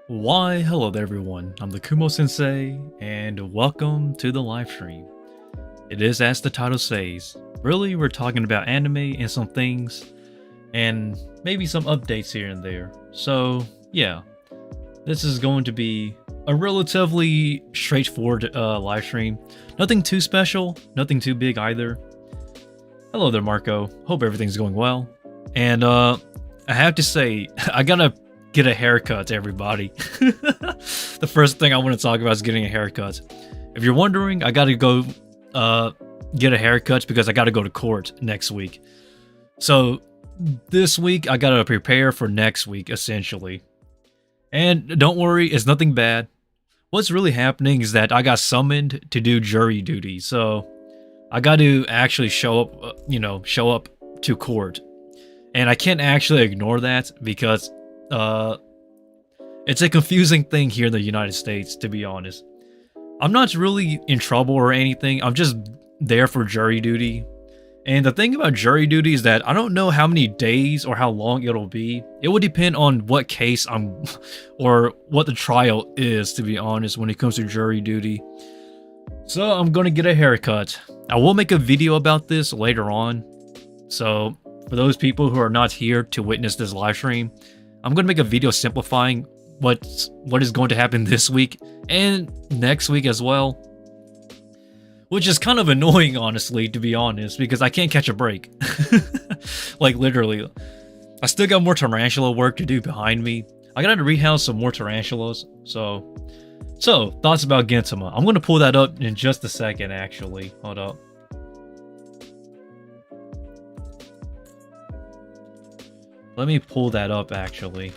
Why, hello there everyone, I'm the Kumo Sensei, and welcome to the live stream. It is as the title says, really we're talking about anime and some things, and maybe some updates here and there. So yeah, this is going to be a relatively straightforward live stream. Nothing too special, nothing too big either. Hello there Marco, hope everything's going well. And I have to say, I gotta get a haircut, everybody. The first thing I want to talk about is getting a haircut. If you're wondering, I gotta go get a haircut because I gotta go to court next week. So this week I gotta prepare for next week, essentially. And don't worry, it's nothing bad. What's really happening is that I got summoned to do jury duty, so I got to actually show up, show up to court. And I can't actually ignore that because it's a confusing thing here in the United States, to be honest. I'm not really in trouble or anything. I'm just there for jury duty. And the thing about jury duty is that I don't know how many days or how long it'll be. It would depend on what case I'm or what the trial is, to be honest, when it comes to jury duty. So I'm gonna get a haircut. I will make a video about this later on. So for those people who are not here to witness this live stream, I'm going to make a video simplifying what is going to happen this week and next week as well. Which is kind of annoying, honestly, to be honest, because I can't catch a break. Like, literally. I still got more tarantula work to do behind me. I gotta rehouse some more tarantulas, so thoughts about Gintama. I'm going to pull that up in just a second, actually. Hold up. Let me pull that up, actually.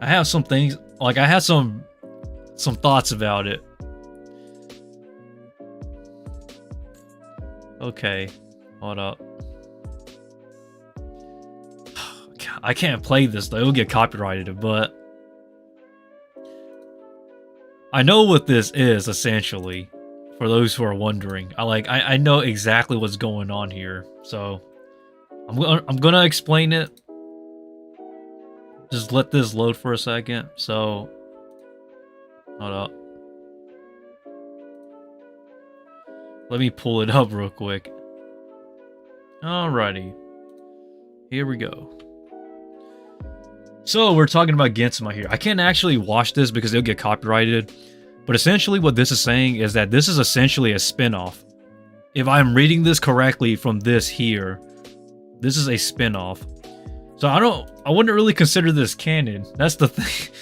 I have some things, like I have some thoughts about it. Okay, hold up. I can't play this though, it'll get copyrighted, but I know what this is, essentially. For those who are wondering, I know exactly what's going on here, so I'm gonna explain it. Just let this load for a second. So, hold up. Let me pull it up real quick. Alrighty, here we go. So we're talking about Gintama here. I can't actually watch this because it'll get copyrighted. But essentially what this is saying is that this is essentially a spin-off. If I'm reading this correctly from this here, this is a spin-off. So I wouldn't really consider this canon. That's the thing.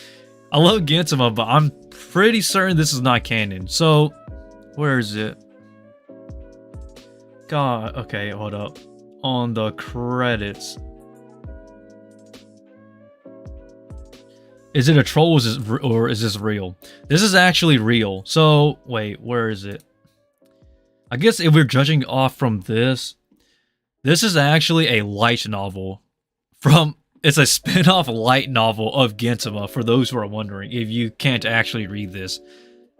I love Gintama, but I'm pretty certain this is not canon. So, where is it? God, okay, hold up. On the credits. Is it a troll or is this real? This is actually real. So, wait, where is it? I guess if we're judging off from this is actually a light novel. It's a spin-off light novel of Gintama, for those who are wondering, if you can't actually read this.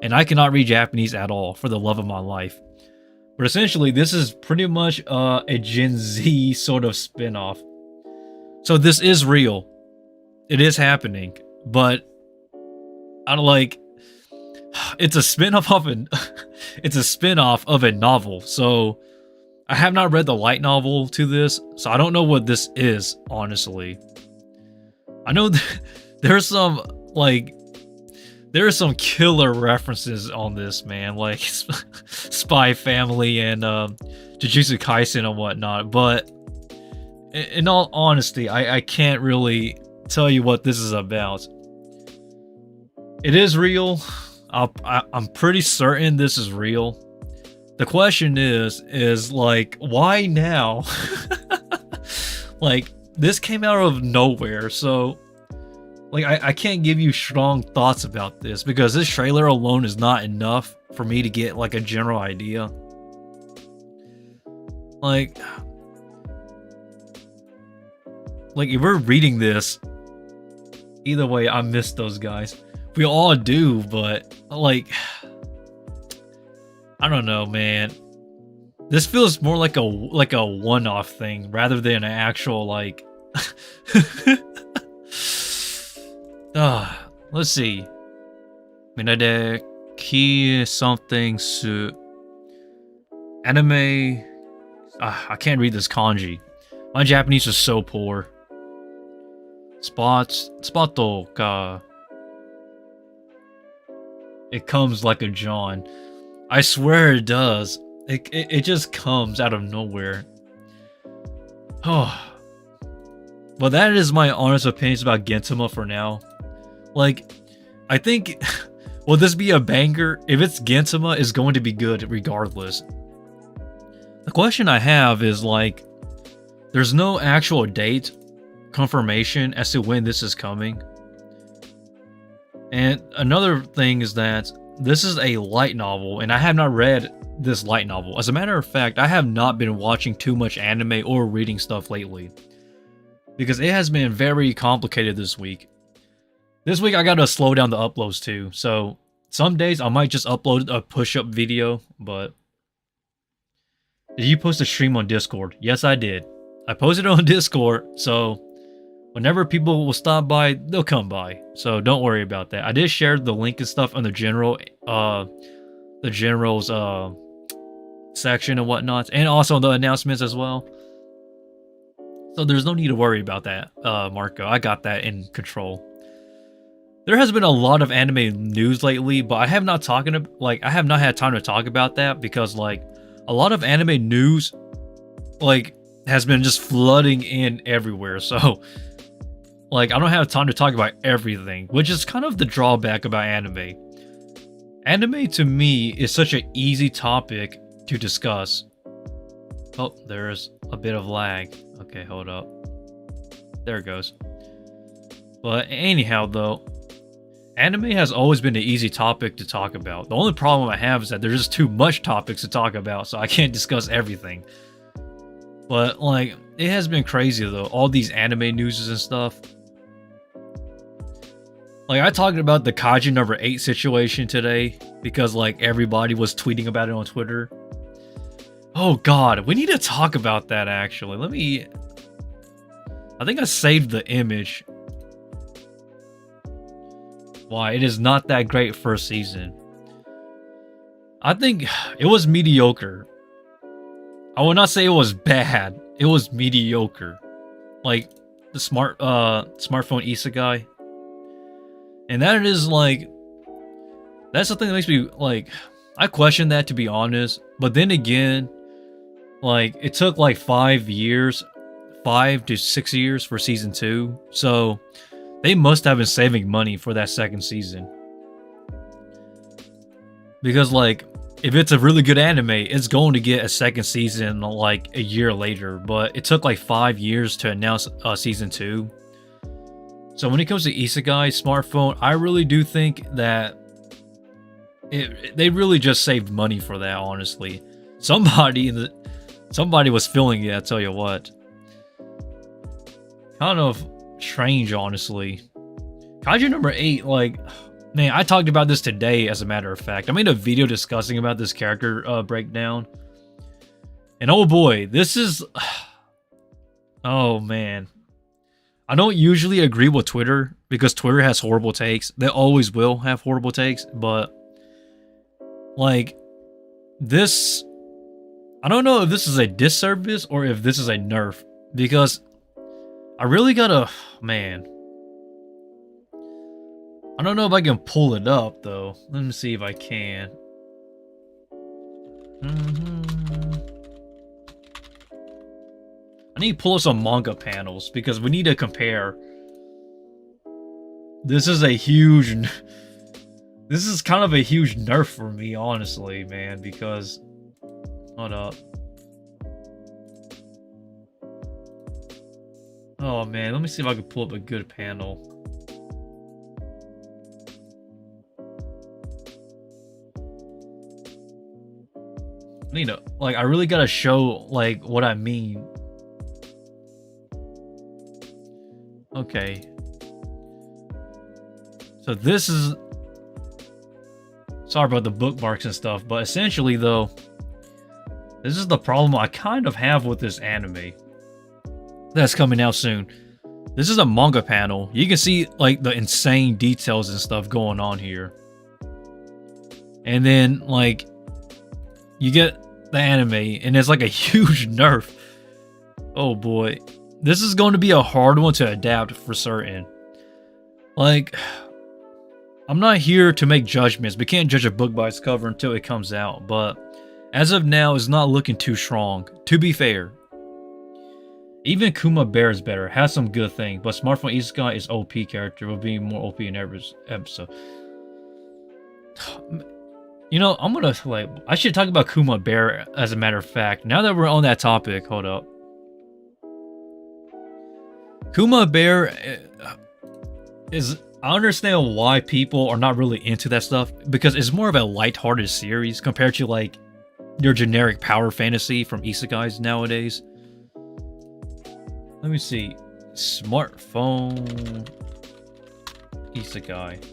And I cannot read Japanese at all, for the love of my life. But essentially, this is pretty much a Gen Z sort of spin-off. So this is real. It is happening. But I don't like. It's a spin-off of it's a spin-off of a novel. So I have not read the light novel to this, so I don't know what this is, honestly. I know there's some killer references on this, man, like Spy Family and Jujutsu Kaisen and whatnot. But in all honesty, I can't really tell you what this is about. It is real. I'm pretty certain this is real. The question is like, why now? Like, this came out of nowhere, so like I can't give you strong thoughts about this because this trailer alone is not enough for me to get like a general idea. Like if we're reading this, either way, I miss those guys. We all do, but like, I don't know, man. This feels more like a one-off thing rather than an actual like Let's see. Minade ki something su anime. I can't read this kanji. My Japanese is so poor. Spotto ka. It comes like a John. I swear it does. It just comes out of nowhere. Oh. Well, that is my honest opinions about Gintama for now. Like, I think, will this be a banger? If it's Gintama, it's going to be good regardless. The question I have is, like, there's no actual date confirmation as to when this is coming. And another thing is that this is a light novel, and I have not read this light novel. As a matter of fact, I have not been watching too much anime or reading stuff lately, because it has been very complicated this week. This week I gotta slow down the uploads too, so some days I might just upload a push-up video, but... Did you post a stream on Discord? Yes, I did. I posted it on Discord, so whenever people will stop by, they'll come by. So don't worry about that. I did share the link and stuff on the general's section and whatnot, and also the announcements as well. So there's no need to worry about that, Marco. I got that in control. There has been a lot of anime news lately, but I have not had time to talk about that because, like, a lot of anime news, like, has been just flooding in everywhere. So, like, I don't have time to talk about everything, which is kind of the drawback about anime. Anime, to me, is such an easy topic to discuss. Oh, there's a bit of lag. Okay, hold up. There it goes. But anyhow, though, anime has always been an easy topic to talk about. The only problem I have is that there's just too much topics to talk about, so I can't discuss everything. But, like, it has been crazy, though. All these anime news and stuff. Like, I talked about the Kaiju number 8 situation today because, like, everybody was tweeting about it on Twitter. Oh, God. We need to talk about that, actually. I think I saved the image. Why, it is not that great first season. I think it was mediocre. I would not say it was bad. It was mediocre. Like the smartphone isekai. And that is like, that's the thing that makes me like, I question that, to be honest. But then again, like, it took like 5 to 6 years for season 2. So they must have been saving money for that second season. Because, like, if it's a really good anime, it's going to get a second season like a year later. But it took like 5 years to announce season 2. So when it comes to isekai smartphone, I really do think that they really just saved money for that, honestly. Somebody was feeling it, I tell you what. Kind of strange, honestly. Kaiju number 8, like, man, I talked about this today, as a matter of fact. I made a video discussing about this character breakdown. And oh boy, this is... Oh man. I don't usually agree with Twitter, because Twitter has horrible takes. They always will have horrible takes, but... like, this... I don't know if this is a disservice or if this is a nerf, because I really gotta... man. I don't know if I can pull it up, though. Let me see if I can. I need to pull up some manga panels, because we need to compare. This is a huge... this is kind of a huge nerf for me, honestly, man, because... hold up. Oh, man, let me see if I can pull up a good panel. I need to, like, I really gotta show, like, what I mean. Okay. So this is... sorry about the bookmarks and stuff, but essentially, though, this is the problem I kind of have with this anime that's coming out soon. This is a manga panel. You can see like the insane details and stuff going on here. And then like you get the anime and it's like a huge nerf. Oh boy. This is going to be a hard one to adapt for certain. Like, I'm not here to make judgments. We can't judge a book by its cover until it comes out. But as of now, it's not looking too strong. To be fair. Even Kumo Bear is better. Has some good things. But Smartphone Isekai is OP character. Will be more OP in every episode. You know, I'm gonna, like, I should talk about Kumo Bear as a matter of fact. Now that we're on that topic, hold up. Kumo Bear is, I understand why people are not really into that stuff, because it's more of a lighthearted series compared to like your generic power fantasy from isekais nowadays. Let me see. Smartphone isekai.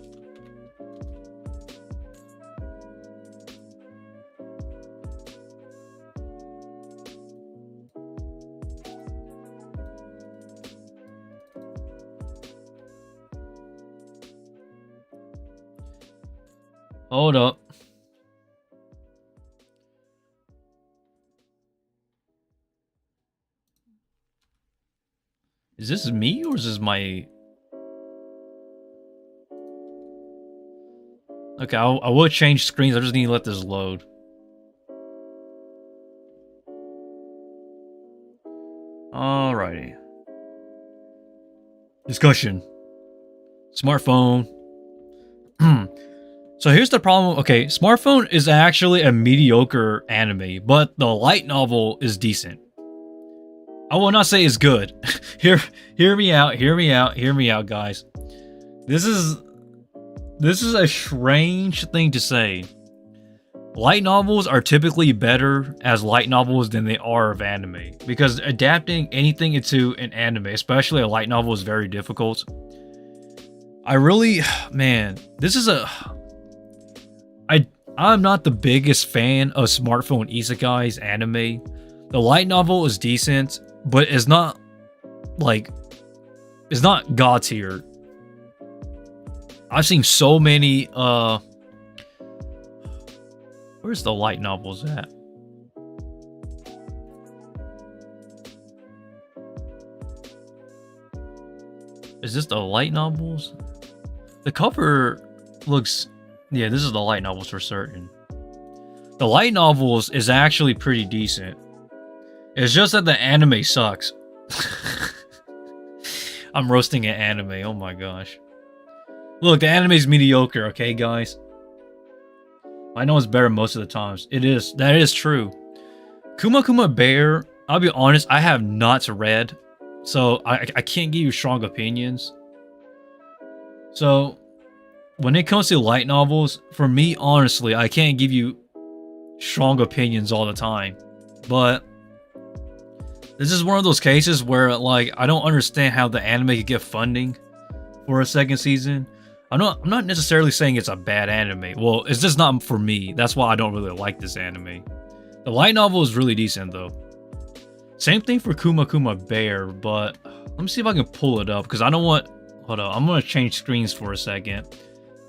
Hold up. Is this me or is this my... Okay, I will change screens. I just need to let this load. Alrighty. Discussion. Smartphone. So here's the problem. Okay, Smartphone is actually a mediocre anime, but the light novel is decent. I will not say it's good. Hear me out, guys. This is a strange thing to say. Light novels are typically better as light novels than they are of anime, because adapting anything into an anime, especially a light novel, is very difficult. I really, man, this is a... I'm not the biggest fan of Smartphone Isekai's anime. The light novel is decent, but it's not, like, it's not god tier. I've seen so many, where's the light novels at? Is this the light novels? The cover looks... Yeah, this is the light novels for certain. The light novels is actually pretty decent. It's just that the anime sucks. I'm roasting an anime, oh my gosh. Look, the anime's mediocre, okay, guys? I know it's better most of the times. It is. That is true. Kumo Bear, I'll be honest, I have not read. So, I can't give you strong opinions. So... When it comes to light novels, for me, honestly, I can't give you strong opinions all the time. But this is one of those cases where, like, I don't understand how the anime could get funding for a second season. I'm not necessarily saying it's a bad anime. Well, it's just not for me. That's why I don't really like this anime. The light novel is really decent, though. Same thing for Kumo Bear, but let me see if I can pull it up, because I don't want... Hold on, I'm going to change screens for a second.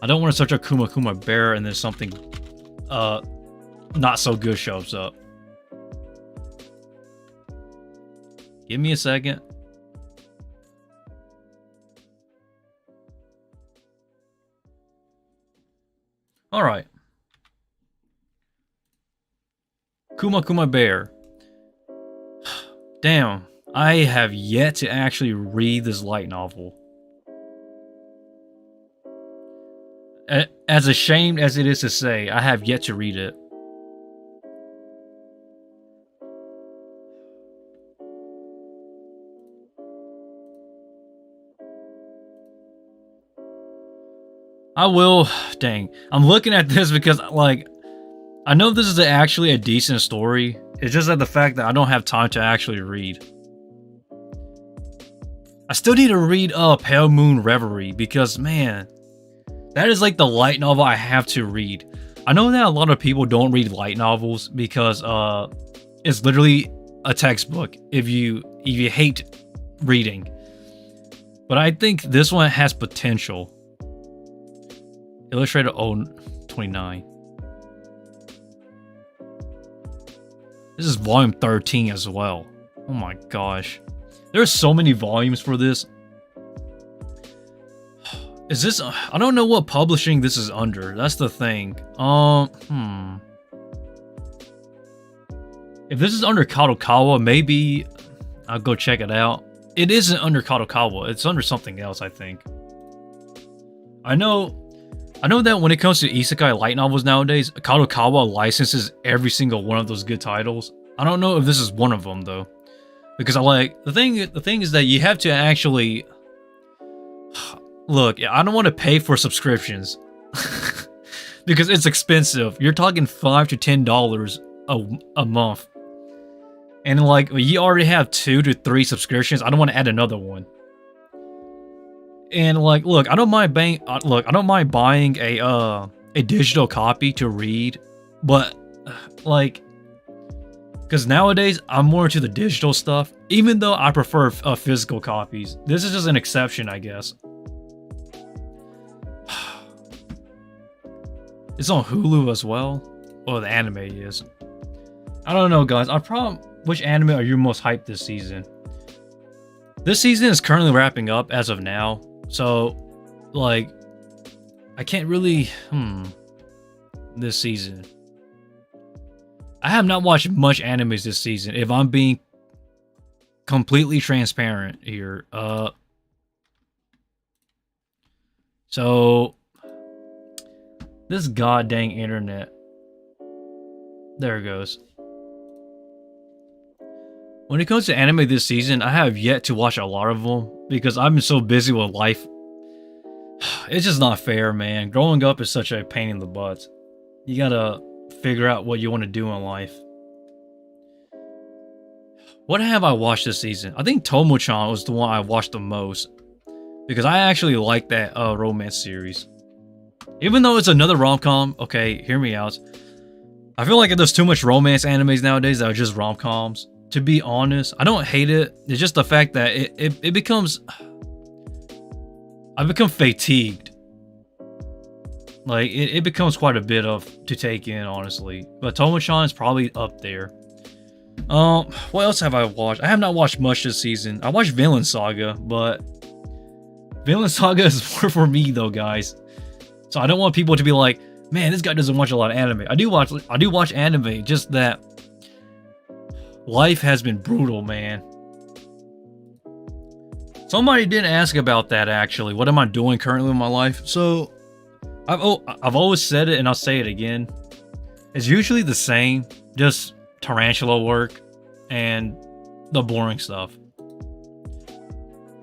I don't want to search up Kumo Bear and then something not so good shows up. Give me a second. Alright. Kumo Bear. Damn, I have yet to actually read this light novel. As ashamed as it is to say, I have yet to read it. I will... Dang. I'm looking at this because, like, I know this is actually a decent story. It's just that the fact that I don't have time to actually read. I still need to read Pale Moon Reverie because, man... That is like the light novel I have to read. I know that a lot of people don't read light novels because it's literally a textbook if you hate reading. But I think this one has potential. Illustrator 029. This is volume 13 as well. Oh my gosh. There's so many volumes for this. Is this... I don't know what publishing this is under. That's the thing. If this is under Kadokawa, maybe I'll go check it out. It isn't under Kadokawa. It's under something else, I think. I know that when it comes to isekai light novels nowadays, Kadokawa licenses every single one of those good titles. I don't know if this is one of them though, because the thing is that you have to actually look. I don't want to pay for subscriptions because it's expensive. You're talking $5 to $10 a month, and like you already have 2 to 3 subscriptions. I don't want to add another one. And like, look, I don't mind buying a digital copy to read, but like, because nowadays I'm more into the digital stuff, even though I prefer physical copies. This is just an exception, I guess. It's on Hulu as well. Or the anime is. I don't know, guys. Which anime are you most hyped this season? This season is currently wrapping up as of now. So, like, I can't really, this season. I have not watched much animes this season, if I'm being completely transparent here. So, this goddamn internet. There it goes. When it comes to anime this season, I have yet to watch a lot of them because I've been so busy with life. It's just not fair, man. Growing up is such a pain in the butt. You gotta figure out what you want to do in life. What have I watched this season? I think Tomo-chan was the one I watched the most because I actually like that romance series. Even though it's another rom-com, okay, hear me out. I feel like there's too much romance animes nowadays that are just rom-coms. To be honest, I don't hate it. It's just the fact that it becomes... I've become fatigued. Like, it becomes quite a bit to take in, honestly. But Tomo-chan is probably up there. What else have I watched? I have not watched much this season. I watched Vinland Saga, but... Vinland Saga is more for me, though, guys. So I don't want people to be like, man, this guy doesn't watch a lot of anime. I do watch anime, just that... Life has been brutal, man. Somebody did ask about that, actually. What am I doing currently in my life? So, I've always said it, and I'll say it again. It's usually the same. Just Tarantula work and the boring stuff.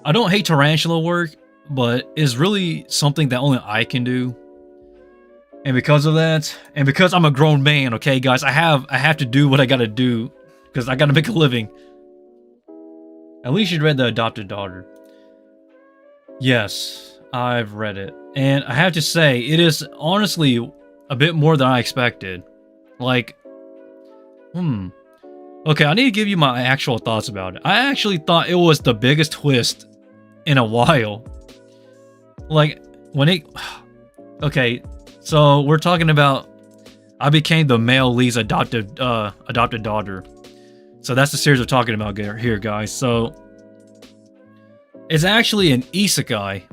I don't hate Tarantula work, but it's really something that only I can do. And because of that, and because I'm a grown man, okay, guys, I have to do what I gotta do. Because I gotta make a living. At least you read The Adopted Daughter. Yes, I've read it. And I have to say, it is honestly a bit more than I expected. Like, okay, I need to give you my actual thoughts about it. I actually thought it was the biggest twist in a while. Like, when it... Okay, so we're talking about... I became the male lead's adopted daughter. So that's the series we're talking about here, guys. So it's actually an isekai,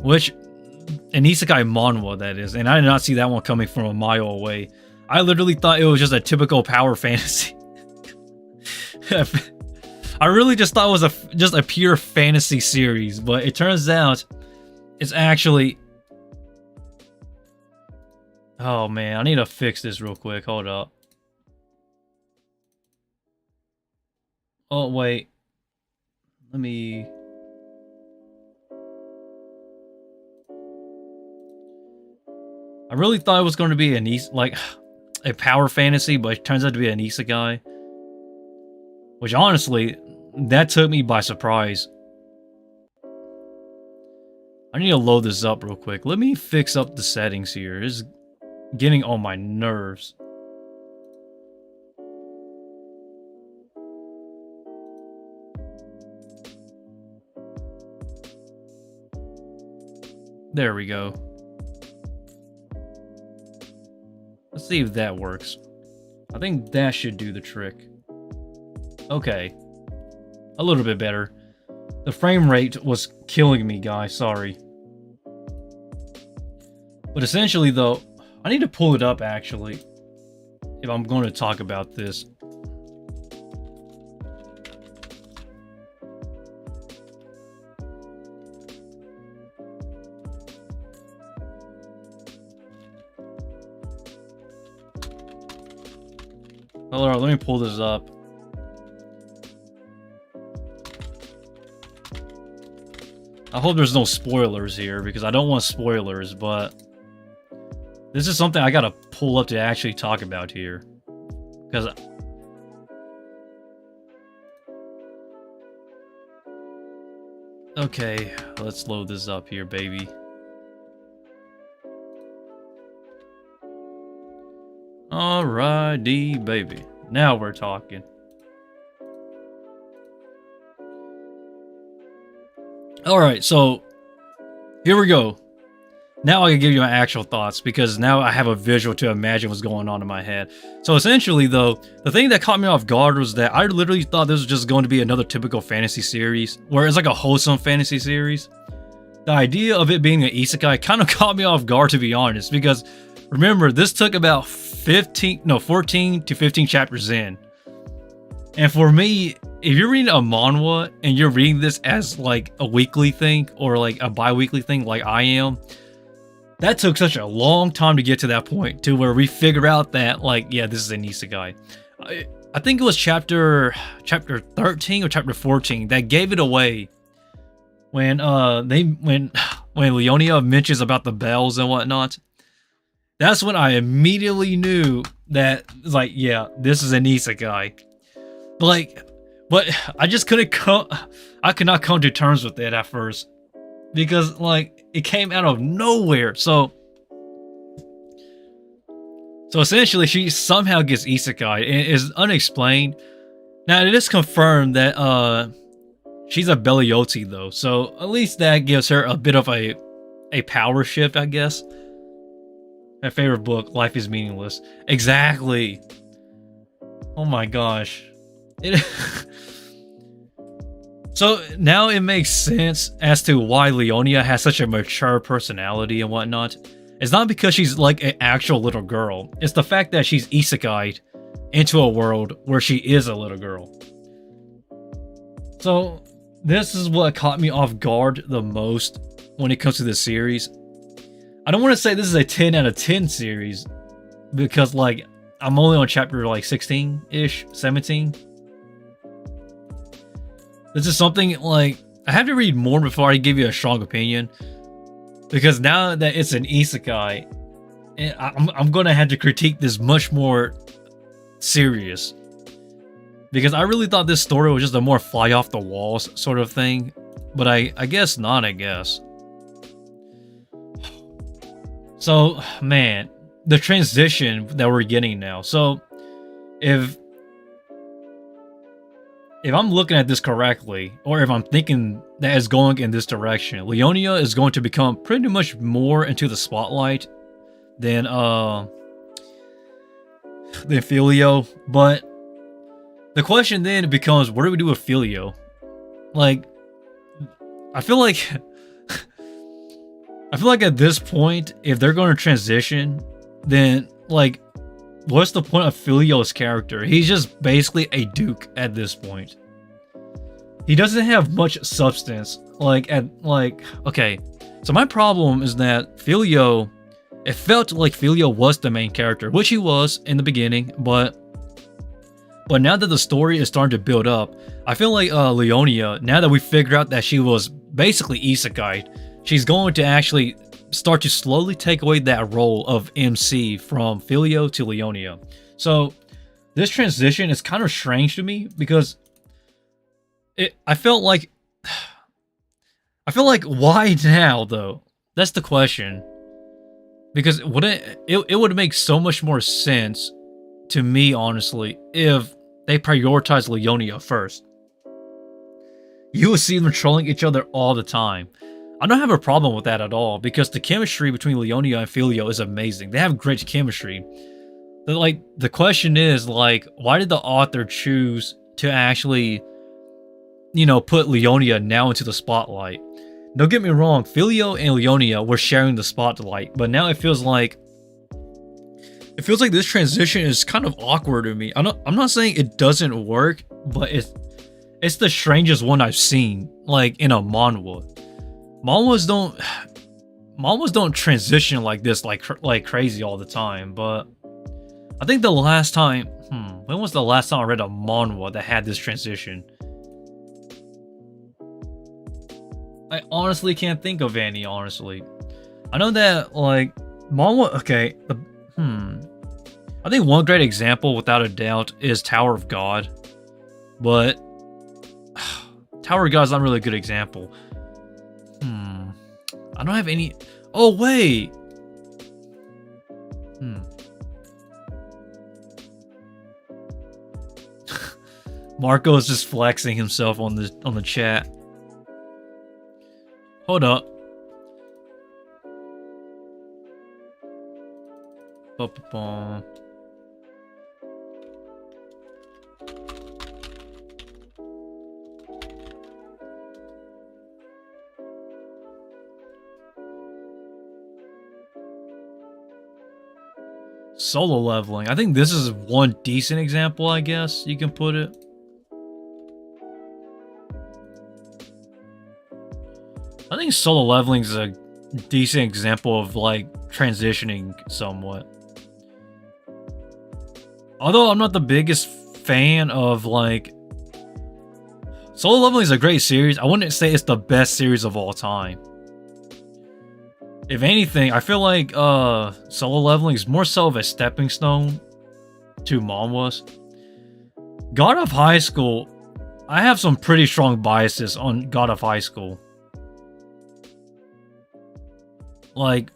an isekai manhwa, that is. And I did not see that one coming from a mile away. I literally thought it was just a typical power fantasy. I really just thought it was just a pure fantasy series, but it turns out it's actually... Oh man, I need to fix this real quick. Hold up. Oh, wait. Let me... I really thought it was going to be a power fantasy, but it turns out to be an isekai. Which, honestly, that took me by surprise. I need to load this up real quick. Let me fix up the settings here. It's getting on my nerves. There we go. Let's see if that works. I think that should do the trick. Okay. A little bit better. The frame rate was killing me, guys. Sorry. But essentially, though, I need to pull it up, actually, if I'm going to talk about this. Hold on, let me pull this up. I hope there's no spoilers here, because I don't want spoilers, but this is something I gotta pull up to actually talk about here. Because... okay, let's load this up here, baby. Alrighty, baby. Now we're talking. Alright, so here we go. Now I can give you my actual thoughts, because now I have a visual to imagine what's going on in my head. So essentially, though, the thing that caught me off guard was that I literally thought this was just going to be another typical fantasy series, where it's like a wholesome fantasy series. The idea of it being an isekai kind of caught me off guard, to be honest, because remember, this took about 14 to 15 chapters in. And for me, if you're reading a manhwa and you're reading this as like a weekly thing or like a bi-weekly thing like I am, that took such a long time to get to that point to where we figure out that, like, yeah, this is an isekai. I think it was chapter 13 or chapter 14 that gave it away when when Leonia mentions about the bells and whatnot. That's when I immediately knew that, like, yeah, this is an isekai. But I just I could not come to terms with it at first, because like it came out of nowhere. So essentially, she somehow gets isekai and is unexplained. Now it is confirmed that she's a Belioti though, so at least that gives her a bit of a power shift, I guess. My favorite book, Life is Meaningless. Exactly. Oh my gosh. So now it makes sense as to why Leonia has such a mature personality and whatnot. It's not because she's like an actual little girl. It's the fact that she's isekai'd into a world where she is a little girl. So this is what caught me off guard the most when it comes to this series. I don't want to say this is a 10 out of 10 series, because like I'm only on chapter like 16-ish, 17. This is something like I have to read more before I give you a strong opinion, because now that it's an isekai, I'm gonna have to critique this much more serious, because I really thought this story was just a more fly off the walls sort of thing, but I guess not. I guess. So man, the transition that we're getting now. So if I'm looking at this correctly, or if I'm thinking that it's going in this direction, Leonia is going to become pretty much more into the spotlight than Filio. But the question then becomes, what do we do with Filio? Like, I feel like at this point, if they're going to transition, then like, what's the point of Filio's character? He's just basically a duke at this point. He doesn't have much substance. Okay. So my problem is that Filio, it felt like Filio was the main character, which he was in the beginning, but now that the story is starting to build up, I feel like Leonia, now that we figured out that she was basically isekai, she's going to actually start to slowly take away that role of MC from Filio to Leonia. So this transition is kind of strange to me, because I felt like why now though? That's the question. Because it would make so much more sense to me, honestly, if they prioritized Leonia first. You would see them trolling each other all the time. I don't have a problem with that at all because the chemistry between Leonia and Filio is amazing. They have great chemistry. But, like, the question is, like, why did the author choose to actually, you know, put Leonia now into the spotlight? Don't get me wrong, Filio and Leonia were sharing the spotlight, but now it feels like this transition is kind of awkward to me. I'm not saying it doesn't work, but it's the strangest one I've seen, like, in a manhwa. Manhwas don't transition like this, like crazy all the time. But I think the last time, when was the last time I read a manhwa that had this transition? I honestly can't think of any. Honestly, I know that like manhwa. Okay, I think one great example, without a doubt, is Tower of God, but Tower of God is not really a good example. I don't have any. Oh wait. Marco is just flexing himself on the chat. Hold up. Solo leveling. I think this is one decent example, I guess you can put it. I think solo leveling is a decent example of like transitioning somewhat. Although I'm not the biggest fan of like Solo Leveling is a great series. I wouldn't say it's the best series of all time. If anything, I feel like Solo Leveling is more so of a stepping stone to manhwas. God of High School, I have some pretty strong biases on God of High School. Like,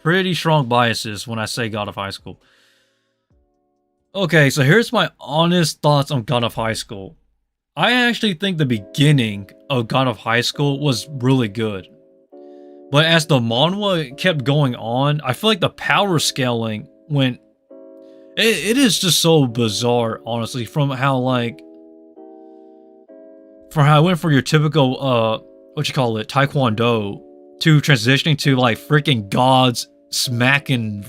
pretty strong biases when I say God of High School. Okay, so here's my honest thoughts on God of High School. I actually think the beginning of God of High School was really good. But as the manhwa kept going on, I feel like the power scaling went... It is just so bizarre, honestly, from how it went from your typical, taekwondo, to transitioning to, like, freaking gods smacking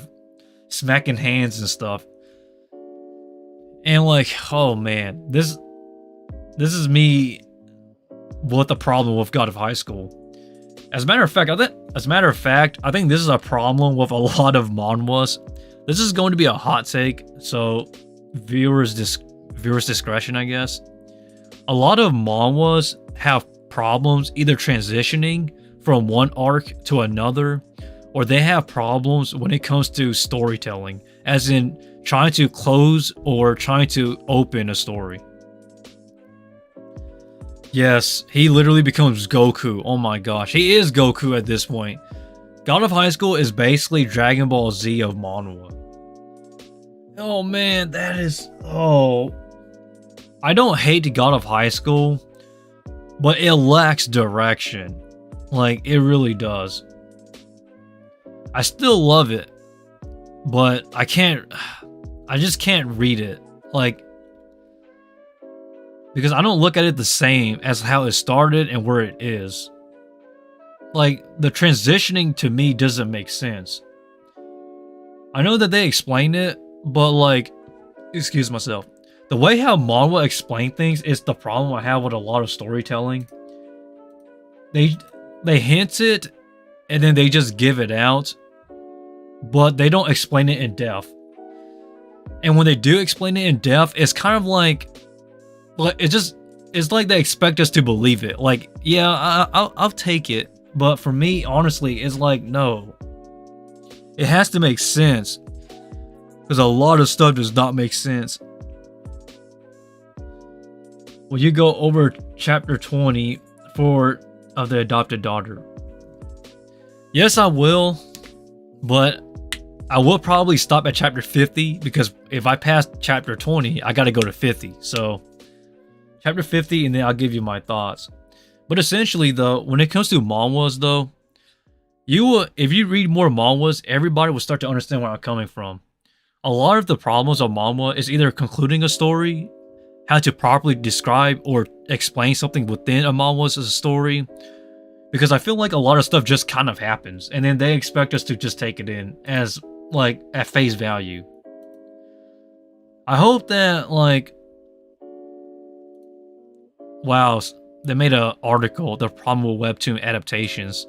hands and stuff. And, like, oh man, this is me with the problem with God of High School. As a matter of fact, I think this is a problem with a lot of manhwas. This is going to be a hot take, so viewers discretion, I guess. A lot of manhwas have problems either transitioning from one arc to another, or they have problems when it comes to storytelling, as in trying to close or trying to open a story. Yes, he literally becomes Goku. Oh my gosh, he is Goku at this point. God of High School is basically Dragon Ball Z of manhwa. Oh man, that is... Oh... I don't hate God of High School, but it lacks direction. Like, it really does. I still love it, but I just can't read it. Like, because I don't look at it the same as how it started and where it is. Like, the transitioning to me doesn't make sense. I know that they explain it, but like, excuse myself. The way how manhwa explain things is the problem I have with a lot of storytelling. They hint it, and then they just give it out, but they don't explain it in depth. And when they do explain it in depth, it's kind of like it's like they expect us to believe it. Like, yeah, I'll take it, but for me, honestly, it's like, no. It has to make sense, because a lot of stuff does not make sense. Will you go over chapter 20 of the adopted daughter? Yes, I will, but I will probably stop at chapter 50, because if I pass chapter 20, I gotta go to 50. So, chapter 50, and then I'll give you my thoughts. But essentially, though, when it comes to manhwas, though, you will, if you read more manhwas, everybody will start to understand where I'm coming from. A lot of the problems of manhwa is either concluding a story, how to properly describe or explain something within a manhwa's story, because I feel like a lot of stuff just kind of happens, and then they expect us to just take it in as, like, at face value. I hope that, like, wow, they made an article, the problem with webtoon adaptations.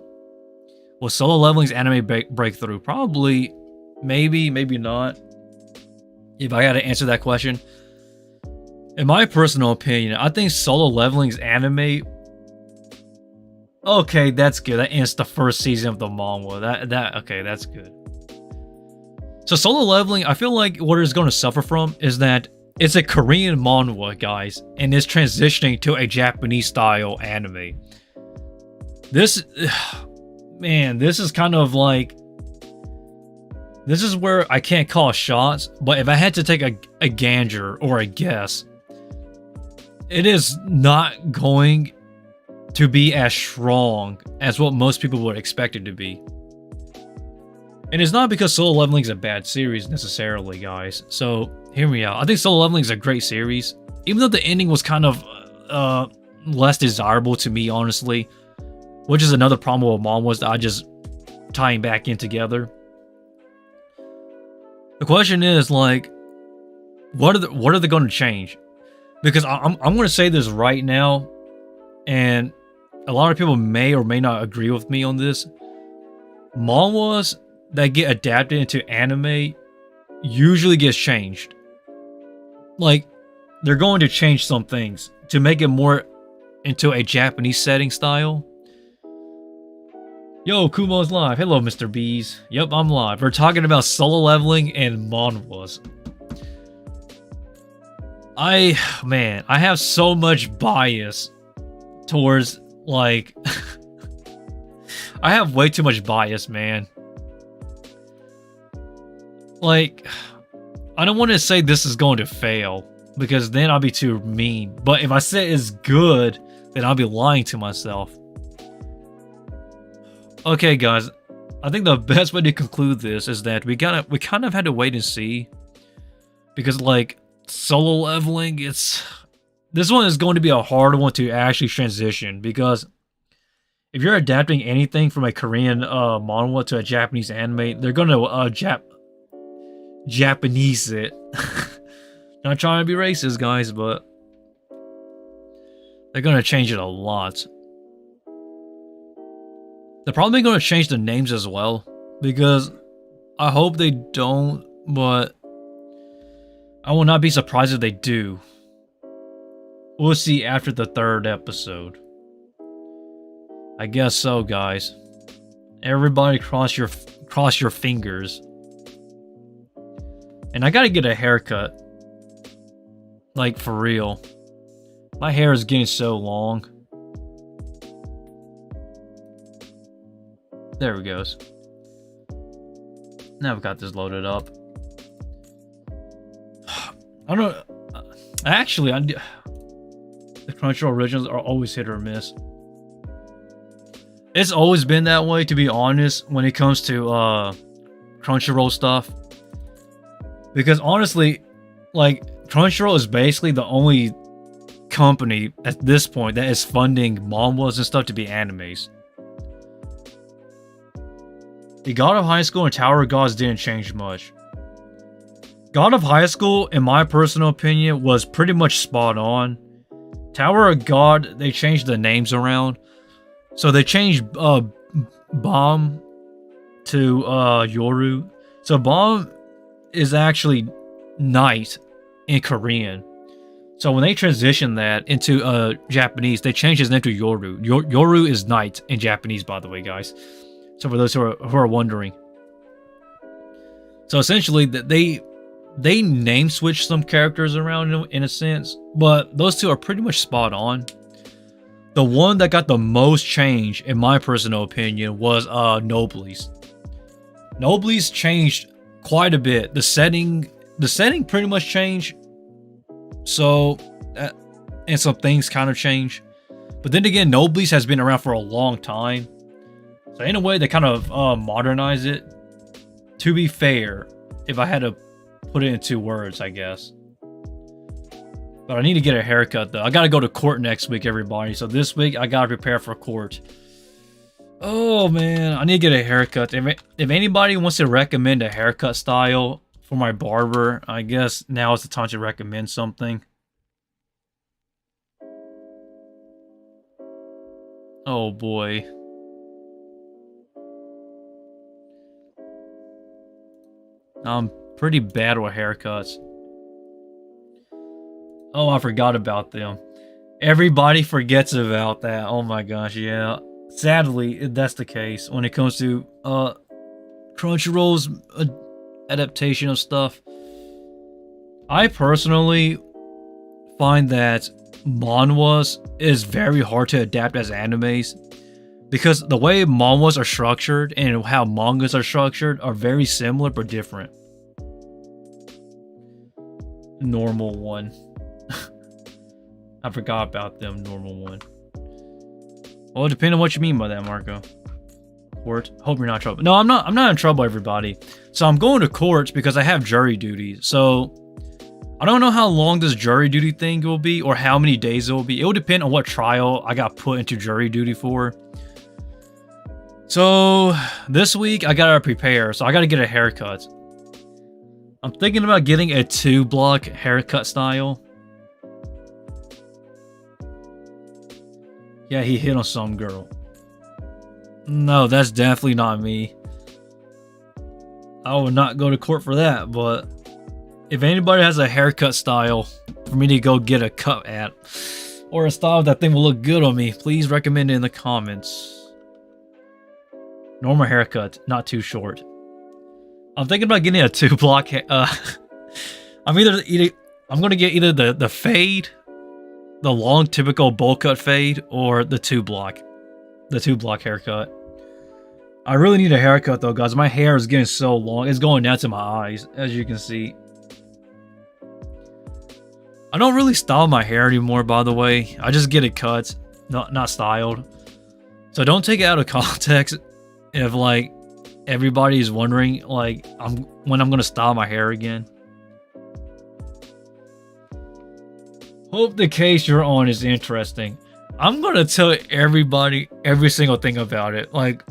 Was Solo Leveling's anime breakthrough? Probably, maybe not. If I had to answer that question. In my personal opinion, I think Solo Leveling's anime... Okay, that's good. That ends the first season of the manga. Okay, that's good. So Solo Leveling, I feel like what it's going to suffer from is that it's a Korean manga, guys, and it's transitioning to a Japanese style anime. This, man, this is kind of like, this is where I can't call shots, but if I had to take a gander or a guess, it is not going to be as strong as what most people would expect it to be. And it's not because Solo Leveling is a bad series necessarily, guys. So hear me out. I think Solo Leveling is a great series, even though the ending was kind of less desirable to me, honestly. Which is another problem with Mom was that I just tying back in together. The question is, like, what are they going to change? Because I'm going to say this right now, and a lot of people may or may not agree with me on this. Manhwas that get adapted into anime usually gets changed. Like, they're going to change some things to make it more into a Japanese setting style. Yo, Kumo's live. Hello, Mr. Bees. Yep, I'm live. We're talking about Solo Leveling and manhwas. I have so much bias towards, like... I have way too much bias, man. Like, I don't want to say this is going to fail, because then I'll be too mean. But if I say it's good, then I'll be lying to myself. Okay, guys, I think the best way to conclude this is that we kind of had to wait and see, because, like, Solo Leveling, this one is going to be a hard one to actually transition, because if you're adapting anything from a Korean manga to a Japanese anime, they're going to Japanese it. Not trying to be racist, guys, but they're going to change it a lot. They're probably going to change the names as well, because I hope they don't, but I will not be surprised if they do. We'll see after the 3rd episode. I guess so, guys. Everybody cross your fingers. And I gotta get a haircut. Like, for real. My hair is getting so long. There it goes. Now I've got this loaded up. I don't know. Actually, the Crunchyroll originals are always hit or miss. It's always been that way, to be honest, when it comes to Crunchyroll stuff. Because honestly, like, Crunchyroll is basically the only company at this point that is funding manhwas and stuff to be animes. The God of High School and Tower of Gods didn't change much. God of High School, in my personal opinion, was pretty much spot on. Tower of God, they changed the names around. So they changed Bomb to Yoru. So Bomb is actually Knight in Korean. So when they transitioned that into Japanese, they changed his name to Yoru. Yoru is Knight in Japanese, by the way, guys. So for those who are wondering. So essentially, they name switched some characters around in a sense, but those two are pretty much spot on. The one that got the most change, in my personal opinion, was Noblesse. Noblesse changed quite a bit. The setting pretty much changed. So, and some things kind of changed. But then again, no bleach has been around for a long time. So in a way, they kind of modernize it. To be fair, if I had to put it in 2 words, I guess. But I need to get a haircut, though. I gotta go to court next week, everybody. So this week, I gotta prepare for court. Oh, man. I need to get a haircut. If anybody wants to recommend a haircut style for my barber, I guess now is the time to recommend something. Oh, boy. I'm pretty bad with haircuts. Oh, I forgot about them. Everybody forgets about that. Oh my gosh, yeah. Sadly, that's the case when it comes to Crunchyroll's adaptation of stuff. I personally find that manhwas is very hard to adapt as animes because the way manhwas are structured and how mangas are structured are very similar but different. Normal one. I forgot about them. Normal one. Well, depending on what you mean by that, Marco. Court. Hope you're not in trouble. No, I'm not. I'm not in trouble, everybody. So I'm going to court because I have jury duty. So I don't know how long this jury duty thing will be or how many days it will be. It will depend on what trial I got put into jury duty for. So this week I gotta prepare. So I gotta get a haircut. I'm thinking about getting a 2-block haircut style. Yeah, he hit on some girl. No, that's definitely not me. I would not go to court for that, but if anybody has a haircut style for me to go get a cut at, or a style that thing will look good on me, please recommend it in the comments. Normal haircut, not too short. I'm thinking about getting a 2-block. I'm gonna get either the fade, the long typical bowl cut fade, or the 2-block. The 2-block haircut. I really need a haircut though, guys. My hair is getting so long. It's going down to my eyes, as you can see. I don't really style my hair anymore, by the way. I just get it cut, not styled. So don't take it out of context if like everybody's wondering like when I'm gonna style my hair again. Hope the case you're on is interesting. I'm gonna tell everybody every single thing about it. Like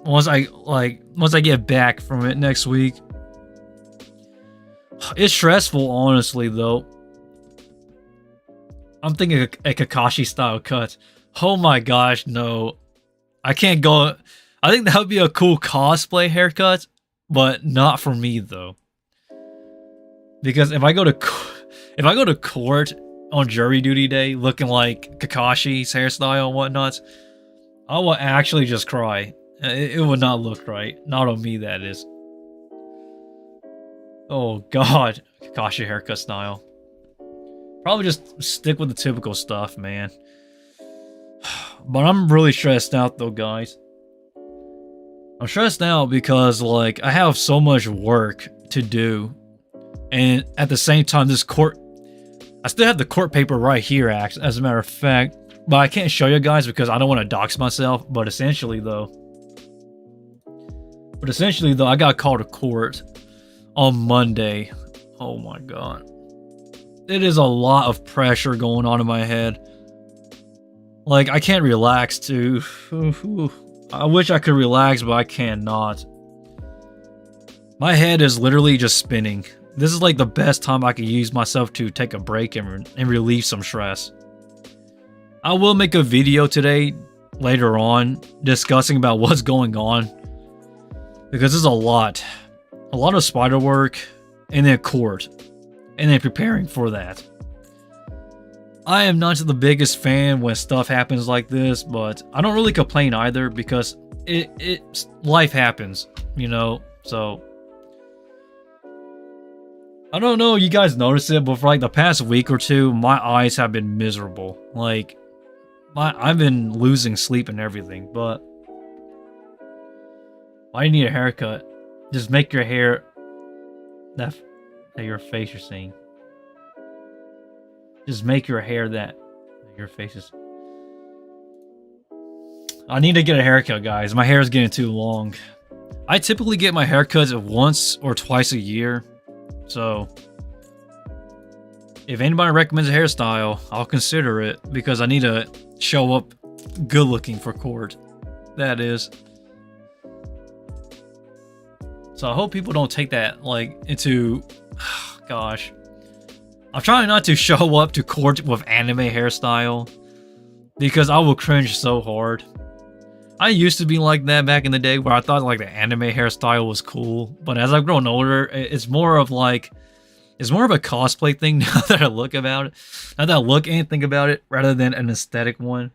once I get back from it next week. It's stressful, honestly, though. I'm thinking a Kakashi style cut. Oh my gosh, no. I can't go. I think that would be a cool cosplay haircut, but not for me though. Because if I go to court on jury duty day looking like Kakashi's hairstyle and whatnot, I will actually just cry. It would not look right. Not on me, that is. Oh god, Kakashi haircut style. Probably just stick with the typical stuff, man. But I'm really stressed out though, guys. I'm stressed out because like I have so much work to do. And at the same time, this court, I still have the court paper right here, as a matter of fact. But I can't show you guys because I don't want to dox myself. But essentially though, I got called to court on Monday. Oh my god. It is a lot of pressure going on in my head. Like, I can't relax too. I wish I could relax, but I cannot. My head is literally just spinning. This is like the best time I could use myself to take a break and relieve some stress. I will make a video today, later on, discussing about what's going on. Because there's a lot. A lot of spider work, and then court. And then preparing for that. I am not the biggest fan when stuff happens like this, but I don't really complain either because life happens, you know. So I don't know if you guys notice it, but for like the past week or two, my eyes have been miserable. Like I've been losing sleep and everything. But why do you need a haircut? Just make your hair that your face you're seeing. Just make your hair that your face is. I need to get a haircut, guys. My hair is getting too long. I typically get my haircuts once or twice a year. So, if anybody recommends a hairstyle, I'll consider it because I need to show up good looking for court. That is. So I hope people don't take that like into, gosh. I'm trying not to show up to court with anime hairstyle because I will cringe so hard. I used to be like that back in the day where I thought like the anime hairstyle was cool, but as I've grown older, it's more of a cosplay thing now that I look about it. Now that I look and think about it, rather than an aesthetic one.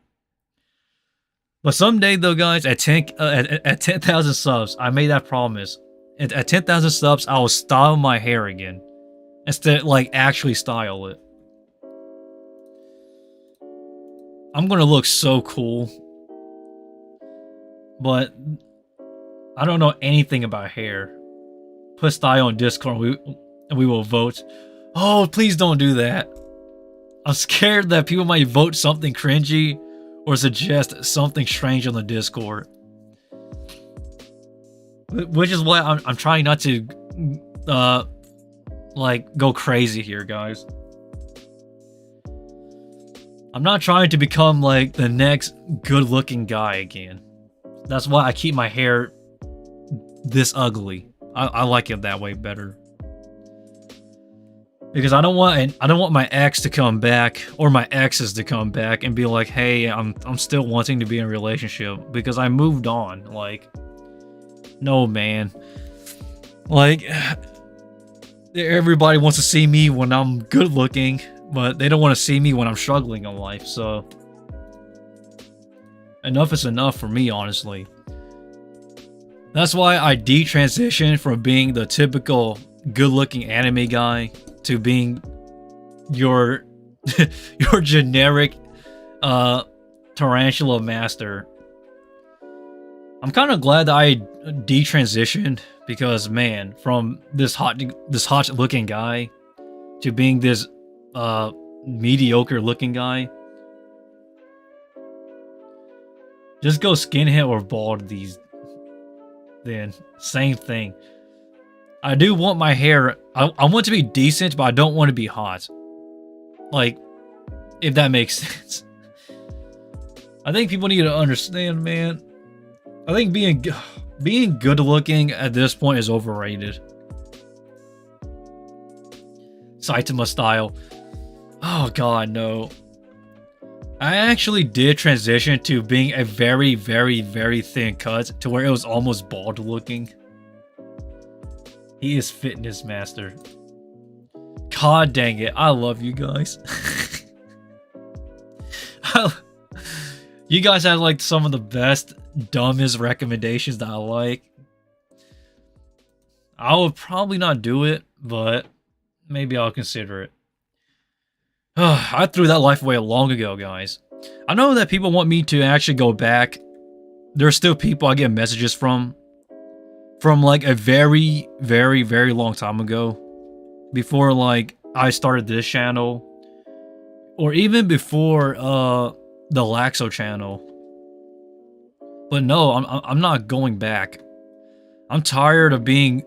But someday though, guys, at 10,000 subs, I made that promise. At 10,000 subs, I will style my hair again, instead like actually style it. I'm gonna look so cool. But I don't know anything about hair. Put style on Discord and we will vote. Oh, please don't do that. I'm scared that people might vote something cringy or suggest something strange on the Discord. Which is why I'm trying not to like go crazy here, guys. I'm not trying to become like the next good-looking guy again. That's why I keep my hair this ugly. I like it that way better. Because I don't want my ex to come back or my exes to come back and be like, "Hey, I'm still wanting to be in a relationship because I moved on." Like, no, man. Like, everybody wants to see me when I'm good looking, but they don't want to see me when I'm struggling in life. So enough is enough for me, honestly. That's why I detransitioned from being the typical good-looking anime guy to being your your generic Tarantula master. I'm kind of glad that I detransitioned because, man, from this hot-looking guy to being this mediocre-looking guy. Just go skinhead or bald then. Same thing. I do want my hair... I want to be decent, but I don't want to be hot. Like, if that makes sense. I think people need to understand, man. I think being good looking at this point is overrated. Saitama style. Oh god, no. I actually did transition to being a very, very, very thin cut to where it was almost bald looking. He is fitness master. God dang it, I love you guys. You guys have like some of the best, dumbest recommendations that I like. I would probably not do it, but maybe I'll consider it. I threw that life away long ago, guys. I know that people want me to actually go back. There are still people I get messages from like a very, very, very long time ago. Before like I started this channel. Or even before the Laxo channel. But no, I'm not going back. I'm tired of being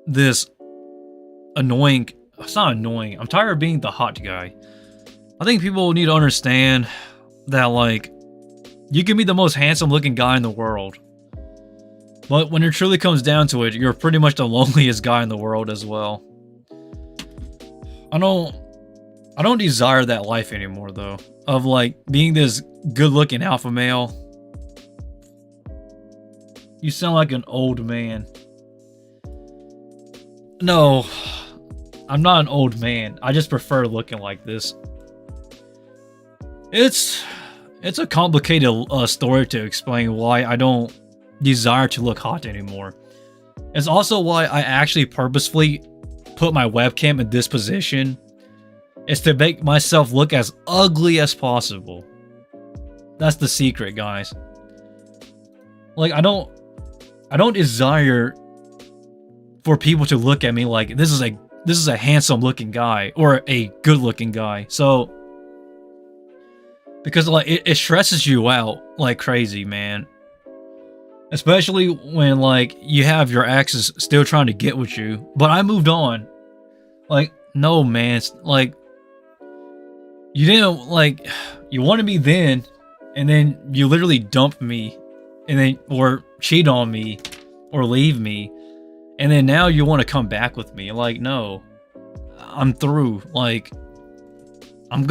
this annoying... It's not annoying. I'm tired of being the hot guy. I think people need to understand that, like, you can be the most handsome looking guy in the world. But when it truly comes down to it, you're pretty much the loneliest guy in the world as well. I don't desire that life anymore, though. Of, like, being this good looking alpha male. You sound like an old man. No, I'm not an old man. I just prefer looking like this. It's a complicated story to explain why I don't desire to look hot anymore. It's also why I actually purposefully put my webcam in this position. It's to make myself look as ugly as possible. That's the secret, guys. Like, I don't desire for people to look at me like this is a handsome looking guy or a good looking guy. So because like it stresses you out like crazy, man. Especially when like you have your exes still trying to get with you, but I moved on. Like, no, man. Like, you didn't like you wanted me then, and then you literally dump me, and then or cheat on me, or leave me, and then now you want to come back with me. Like, no, I'm through. Like, I'm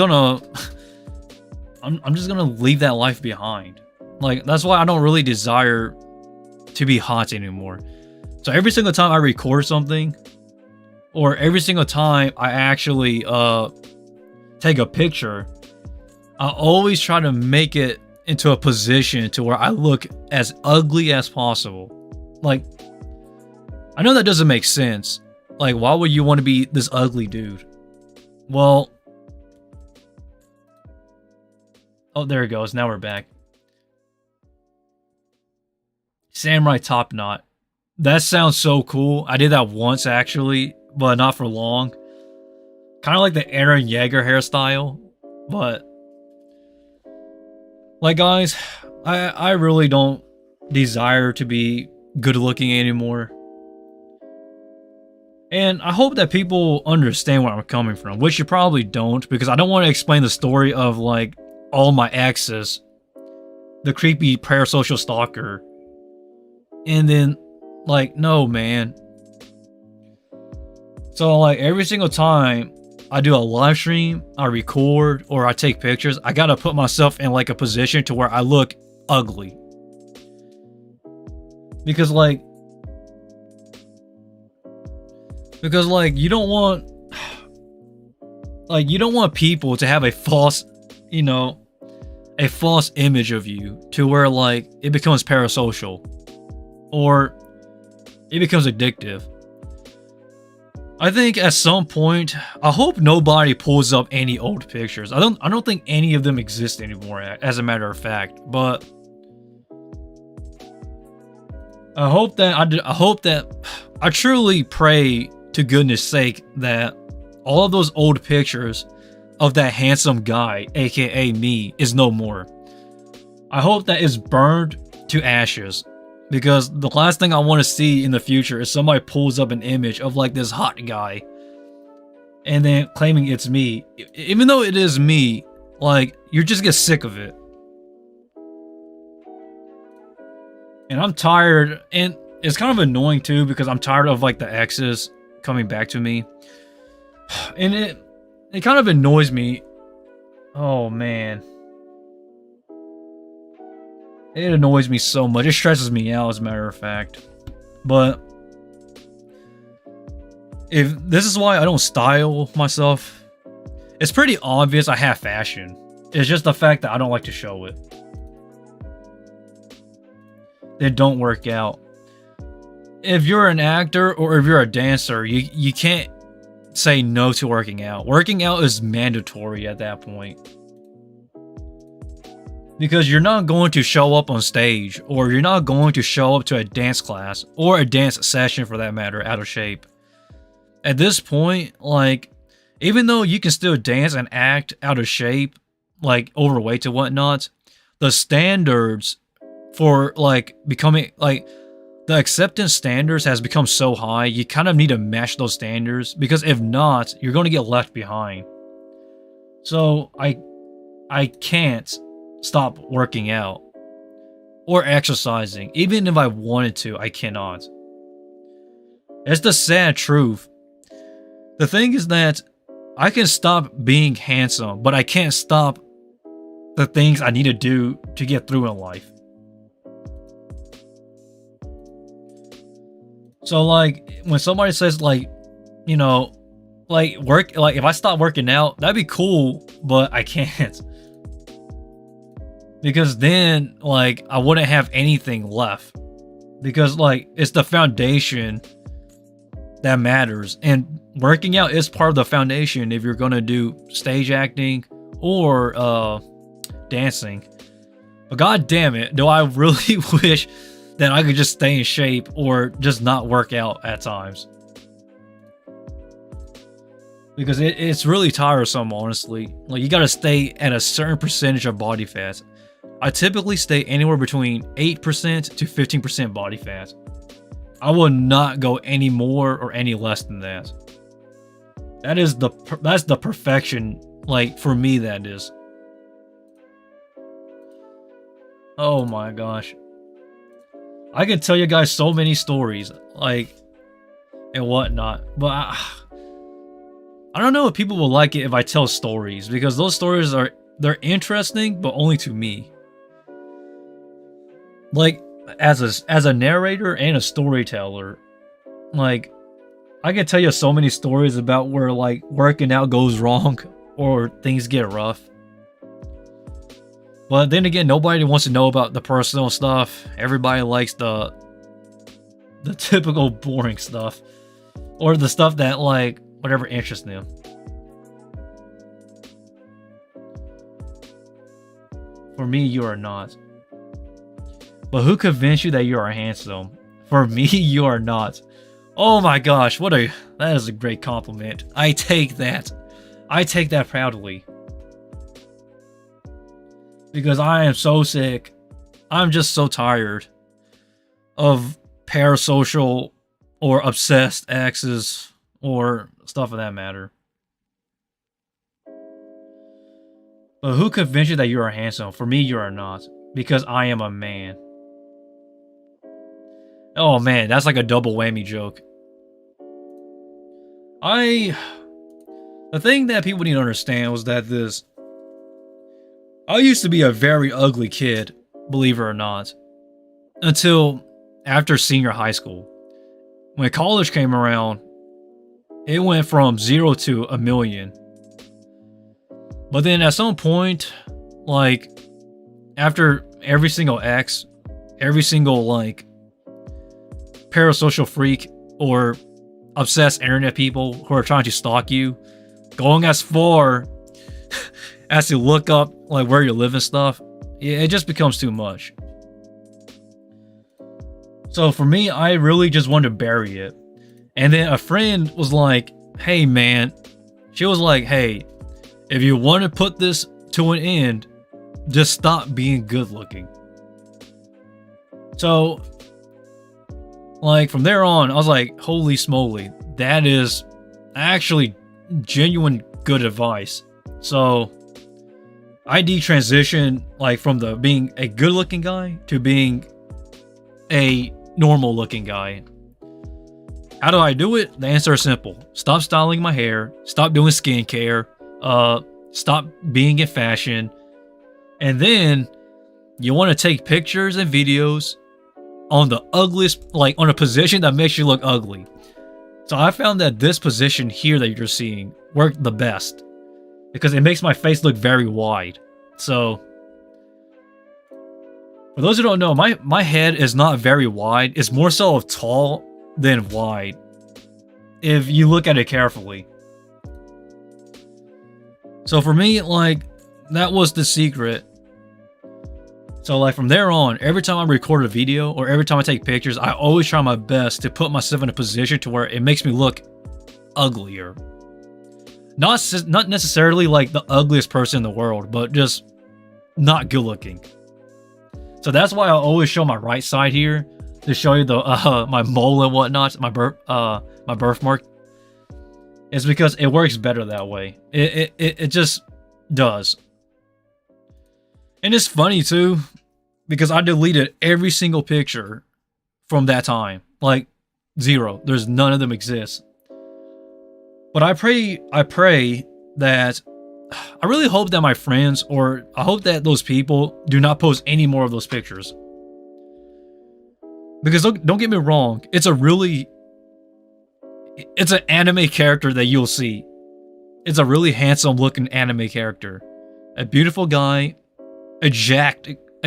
just gonna leave that life behind. Like, that's why I don't really desire to be hot anymore. So every single time I record something, or every single time I actually take a picture, I always try to make it into a position to where I look as ugly as possible. Like, I know that doesn't make sense. Like, why would you want to be this ugly dude? Well, oh, there it goes. Now we're back. Samurai top knot. That sounds so cool. I did that once actually, but not for long. Kind of like the Aaron Yeager hairstyle, but like, guys, I really don't desire to be good looking anymore. And I hope that people understand where I'm coming from, which you probably don't, because I don't want to explain the story of like all my exes, the creepy parasocial stalker, and then like, no, man. So like every single time I do a live stream, I record, or I take pictures, I gotta put myself in like a position to where I look ugly. Because like you don't want people to have a false, a false image of you to where like it becomes parasocial or it becomes addictive. I think at some point, I hope nobody pulls up any old pictures. I don't think any of them exist anymore, as a matter of fact. But I hope that I truly pray to goodness sake that all of those old pictures of that handsome guy, aka me, is no more. I hope that is burned to ashes. Because the last thing I want to see in the future is somebody pulls up an image of like this hot guy and then claiming it's me. Even though it is me, like, you just get sick of it. And I'm tired, and it's kind of annoying too because I'm tired of like the exes coming back to me. And it kind of annoys me. Oh man. It annoys me so much. It stresses me out, as a matter of fact. But if this is why I don't style myself, it's pretty obvious I have fashion. It's just the fact that I don't like to show it. They don't work out. If you're an actor or if you're a dancer, you can't say no to working out. Working out is mandatory at that point. Because you're not going to show up on stage, or you're not going to show up to a dance class, or a dance session for that matter, out of shape. At this point, like, even though you can still dance and act out of shape, like overweight and whatnot, the standards for like becoming, like, the acceptance standards has become so high, you kind of need to match those standards, because if not, you're going to get left behind. So I can't stop working out or exercising. Even if I wanted to, I cannot. It's the sad truth. The thing is that I can stop being handsome, but I can't stop the things I need to do to get through in life. So like when somebody says like, like work, like if I stop working out, that'd be cool, but I can't. Because then, like, I wouldn't have anything left. Because, like, it's the foundation that matters. And working out is part of the foundation if you're going to do stage acting or dancing. But god damn it, do I really wish that I could just stay in shape or just not work out at times. because it's really tiresome, honestly. Like, you gotta stay at a certain percentage of body fat. I typically stay anywhere between 8% to 15% body fat. I will not go any more or any less than that. That's the perfection, like, for me, that is. Oh my gosh. I can tell you guys so many stories, like, and whatnot, but I don't know if people will like it if I tell stories, because those stories they're interesting, but only to me. Like, as a narrator and a storyteller, like, I can tell you so many stories about where, like, working out goes wrong or things get rough. But then again, nobody wants to know about the personal stuff. Everybody likes the typical boring stuff, or the stuff that, like, whatever interests them. For me, you are not. But who convinced you that you are handsome? For me, you are not. Oh my gosh, that is a great compliment. I take that. I take that proudly. Because I am so sick. I'm just so tired of parasocial or obsessed exes or stuff of that matter. But who convinced you that you are handsome? For me, you are not. Because I am a man. Oh man, that's like a double whammy joke. The thing that people need to understand was that I used to be a very ugly kid, believe it or not, until after senior high school. When college came around, it went from 0 to a million. But then at some point, like, after every single ex, every single, like, parasocial freak or obsessed internet people who are trying to stalk you, going as far as to look up, like, where you live and stuff, it just becomes too much. So for me, I really just wanted to bury it. And then a friend was like, hey man, she was like, hey, if you want to put this to an end, just stop being good looking. So, like, from there on, I was like, holy smoly, that is actually genuine good advice. So I detransitioned, like, from being a good looking guy to being a normal looking guy. How do I do it? The answer is simple. Stop styling my hair, stop doing skincare, stop being in fashion, and then you want to take pictures and videos on the ugliest, like, on a position that makes you look ugly. So I found that this position here that you're seeing worked the best because it makes my face look very wide. So for those who don't know, my head is not very wide. It's more so of tall than wide, if you look at it carefully. So for me, like, that was the secret. So, like, from there on, every time I record a video or every time I take pictures, I always try my best to put myself in a position to where it makes me look uglier. Not necessarily like the ugliest person in the world, but just not good looking. So that's why I always show my right side here, to show you the my mole and whatnot, my birthmark. It's because it works better that way. It just does. And it's funny too, because I deleted every single picture from that time. Like, zero. There's none of them exist. But I pray that, I really hope that my friends, or I hope that those people do not post any more of those pictures. Because don't get me wrong, it's an anime character that you'll see. It's a really handsome looking anime character. A beautiful guy, a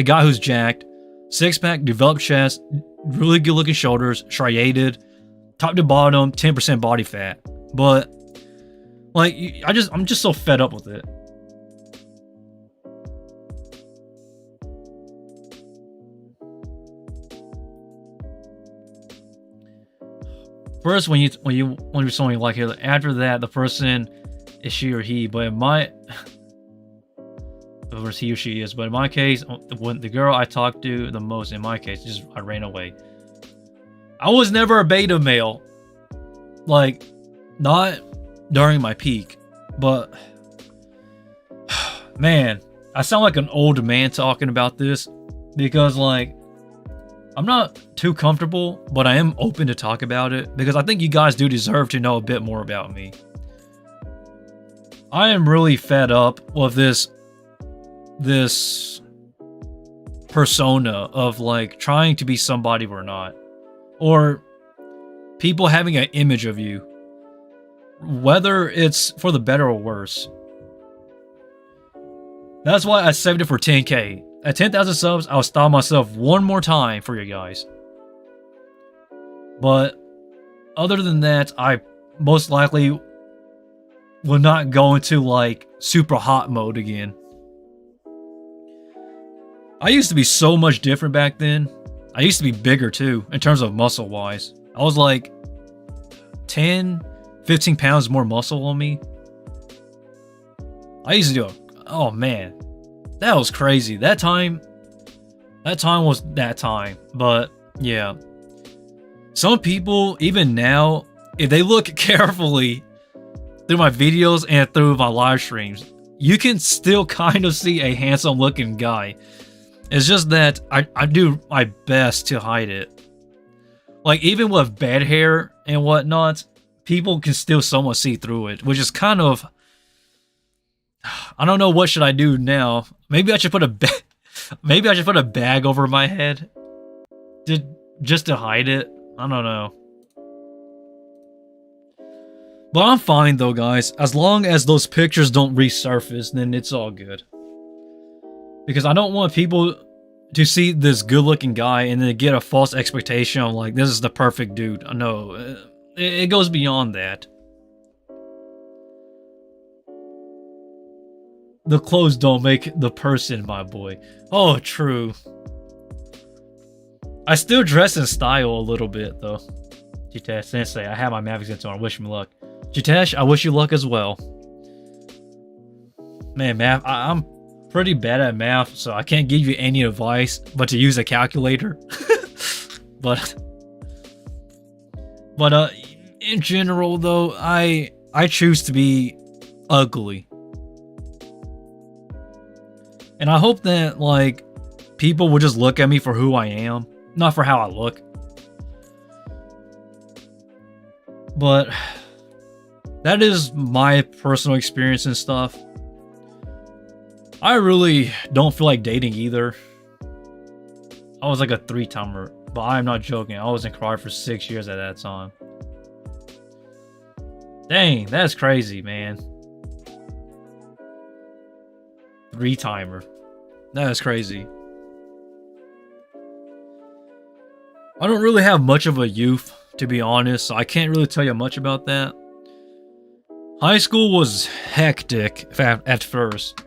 guy who's jacked, six-pack, developed chest, really good looking shoulders, striated, top to bottom, 10% body fat. But, like, I'm just so fed up with it. first when you're something like it, after that the person is she or he, but in my or he or she is, but in my case, when the girl I talked to the most, in my case, just I ran away. I was never a beta male, like not during my peak, but man, I sound like an old man talking about this because like I'm not too comfortable, but I am open to talk about it because I think you guys do deserve to know a bit more about me. I am really fed up with this persona of like trying to be somebody we're not, or people having an image of you, whether it's for the better or worse. That's why I saved it for 10k. At 10,000 subs, I'll stop myself one more time for you guys. But other than that, I most likely will not go into like super hot mode again. I used to be so much different back then. I used to be bigger too, in terms of muscle wise. I was like 10, 15 pounds more muscle on me. I used to do it. Oh man, that was crazy. That time was that time. But yeah, some people, even now, if they look carefully through my videos and through my live streams, you can still kind of see a handsome looking guy. It's just that I do my best to hide it. Like, even with bad hair and whatnot, people can still somewhat see through it, which is kind of... I don't know, what should I do now? Maybe I should put a bag over my head just to hide it. I don't know. But I'm fine though, guys. As long as those pictures don't resurface, then it's all good. Because I don't want people to see this good-looking guy and then get a false expectation of like, this is the perfect dude. No, it goes beyond that. The clothes don't make the person, my boy. Oh, true. I still dress in style a little bit, though. Jitesh, Sensei, I have my math exam on. Wish me luck. Jitesh, I wish you luck as well. Man, math, I'm pretty bad at math, so I can't give you any advice but to use a calculator. but in general, though, I choose to be ugly. And I hope that, like, people will just look at me for who I am, not for how I look. But that is my personal experience and stuff. I really don't feel like dating either. I was like a 3-timer, but I'm not joking. I was in karate for 6 years at that time. Dang, that's crazy, man. 3-timer. That is crazy. I don't really have much of a youth, to be honest, so I can't really tell you much about that. High school was hectic at first.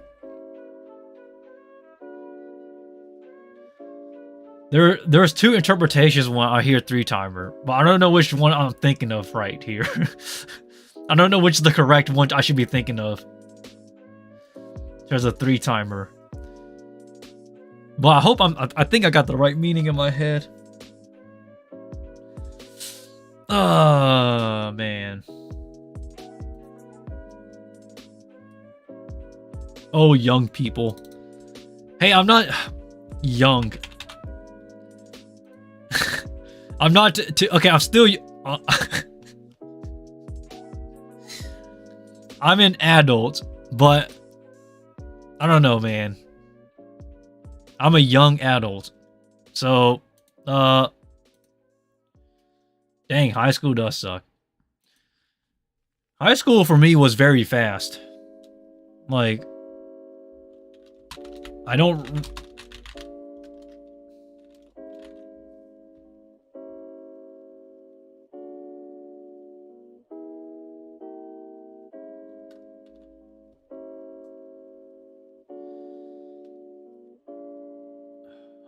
There's 2 interpretations when I hear 3-timer, but I don't know which one I'm thinking of right here. I don't know which is the correct one I should be thinking of. There's a 3-timer. But I think I got the right meaning in my head. Oh, man. Oh, young people. Hey, I'm not young. I'm not okay, I'm still I'm an adult, but I don't know, man. I'm a young adult. So, dang, high school does suck. High school for me was very fast. Like, I don't...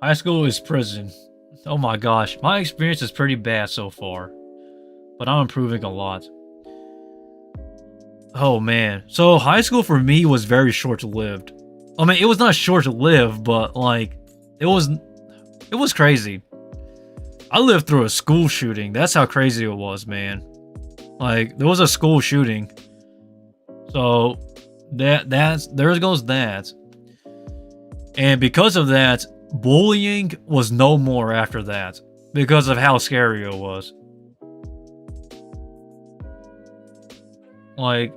High school is prison. Oh my gosh, my experience is pretty bad so far. but I'm improving a lot. Oh man. So high school for me was very short-lived. I mean, it was not short-lived, but like it was crazy. I lived through a school shooting. That's how crazy it was, man. Like there was a school shooting. So there goes that. And because of that, bullying was no more after that because of how scary it was. Like,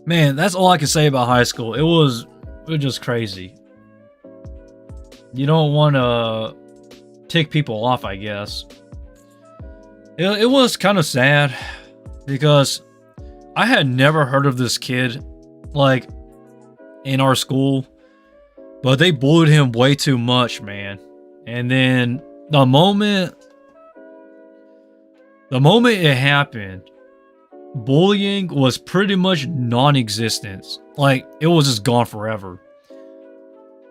man, that's all I can say about high school. It was just crazy. You don't want to tick people off, I guess. It was kind of sad because I had never heard of this kid, like, in our school, but they bullied him way too much, man. And then the moment it happened, bullying was pretty much non-existent. Like, it was just gone forever.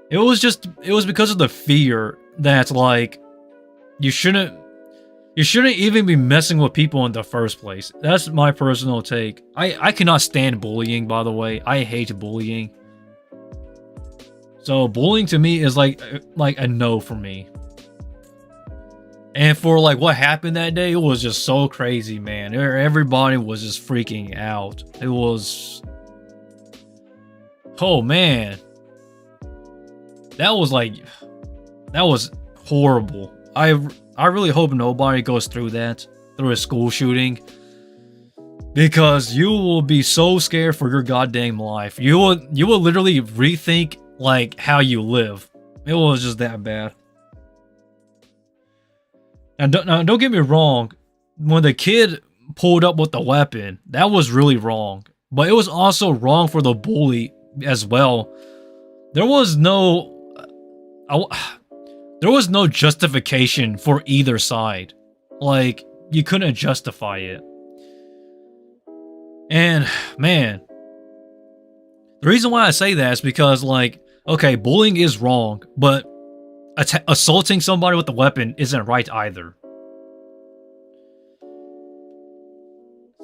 It was because of the fear that, like, you shouldn't even be messing with people in the first place. That's my personal take. I cannot stand bullying, by the way. I hate bullying. So bullying to me is like a no for me. And for like what happened that day, it was just so crazy, man. Everybody was just freaking out. It was, oh man, that was horrible. I really hope nobody goes through a school shooting, because you will be so scared for your goddamn life. You will literally rethink like how you live. It was just that bad. And don't get me wrong, when the kid pulled up with the weapon, that was really wrong. But it was also wrong for the bully as well. There was no justification for either side. Like, you couldn't justify it. And man, the reason why I say that is because, like, okay, bullying is wrong, but assaulting somebody with a weapon isn't right either.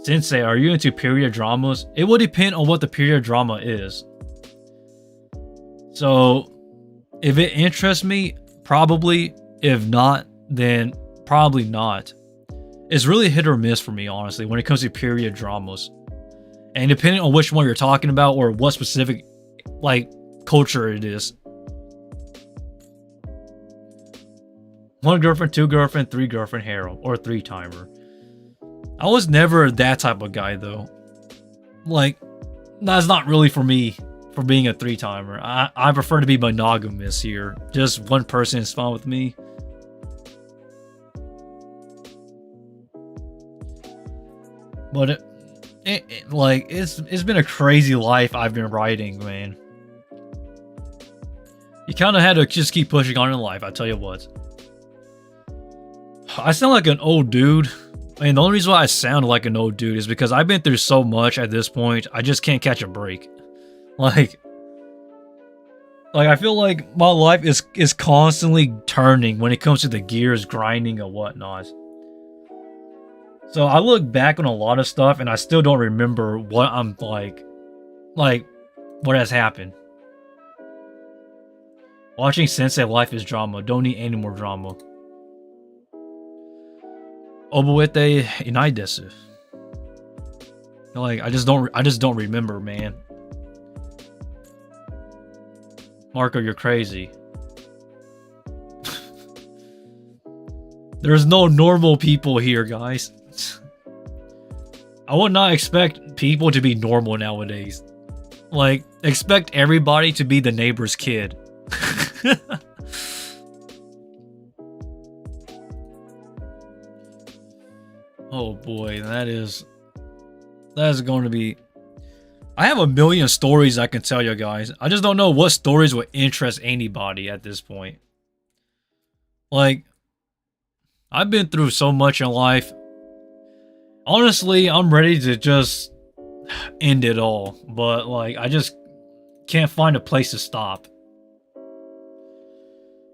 Sensei, are you into period dramas? It will depend on what the period drama is. So, if it interests me, probably. If not, then probably not. It's really hit or miss for me, honestly, when it comes to period dramas. And depending on which one you're talking about or what specific, like, culture it is. 1 girlfriend, 2 girlfriend, 3 girlfriend harem, or 3-timer. I was never that type of guy, though. Like, that's not really for me, for being a 3-timer. I prefer to be monogamous here. Just one person is fine with me. But it's been a crazy life I've been writing, man. You kind of had to just keep pushing on in life, I tell you what. I sound like an old dude. And the only reason why I sound like an old dude is because I've been through so much at this point, I just can't catch a break. Like I feel like my life is constantly turning when it comes to the gears grinding and whatnot. So I look back on a lot of stuff and I still don't remember what I'm like what has happened. Watching Sensei Life is drama. Don't need any more drama. Obawete inai desu. Like, I just don't remember, man. Marco, you're crazy. There's no normal people here, guys. I would not expect people to be normal nowadays. Like, expect everybody to be the neighbor's kid. Oh boy, that is going to be... I have a million stories I can tell you guys. I just don't know what stories would interest anybody at this point. Like, I've been through so much in life. Honestly, I'm ready to just end it all. But, like, can't find a place to stop.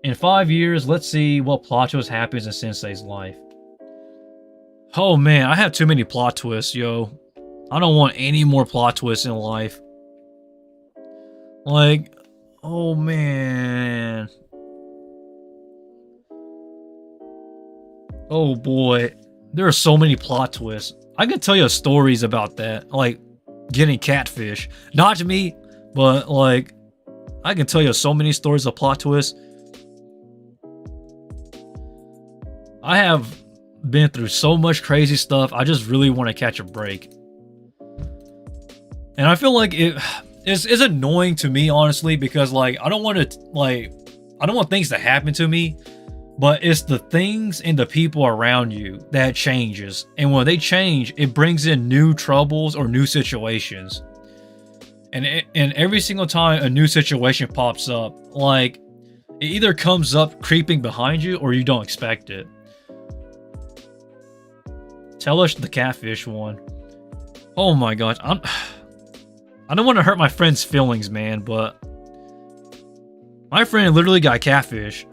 In 5 years, let's see what plot twist happens in Sensei's life. Oh man, I have too many plot twists, yo. I don't want any more plot twists in life. Like, oh man. Oh boy. There are so many plot twists. I can tell you stories about that. Like, getting catfish. Not to me, but like, I can tell you so many stories of plot twists. I have been through so much crazy stuff. I just really want to catch a break. And I feel like it's annoying to me, honestly, because like I don't want things to happen to me, but it's the things and the people around you that changes. And when they change, it brings in new troubles or new situations. And every single time a new situation pops up, like it either comes up creeping behind you or you don't expect it. Tell us the catfish one. Oh my gosh, I don't want to hurt my friend's feelings, man, but my friend literally got catfish.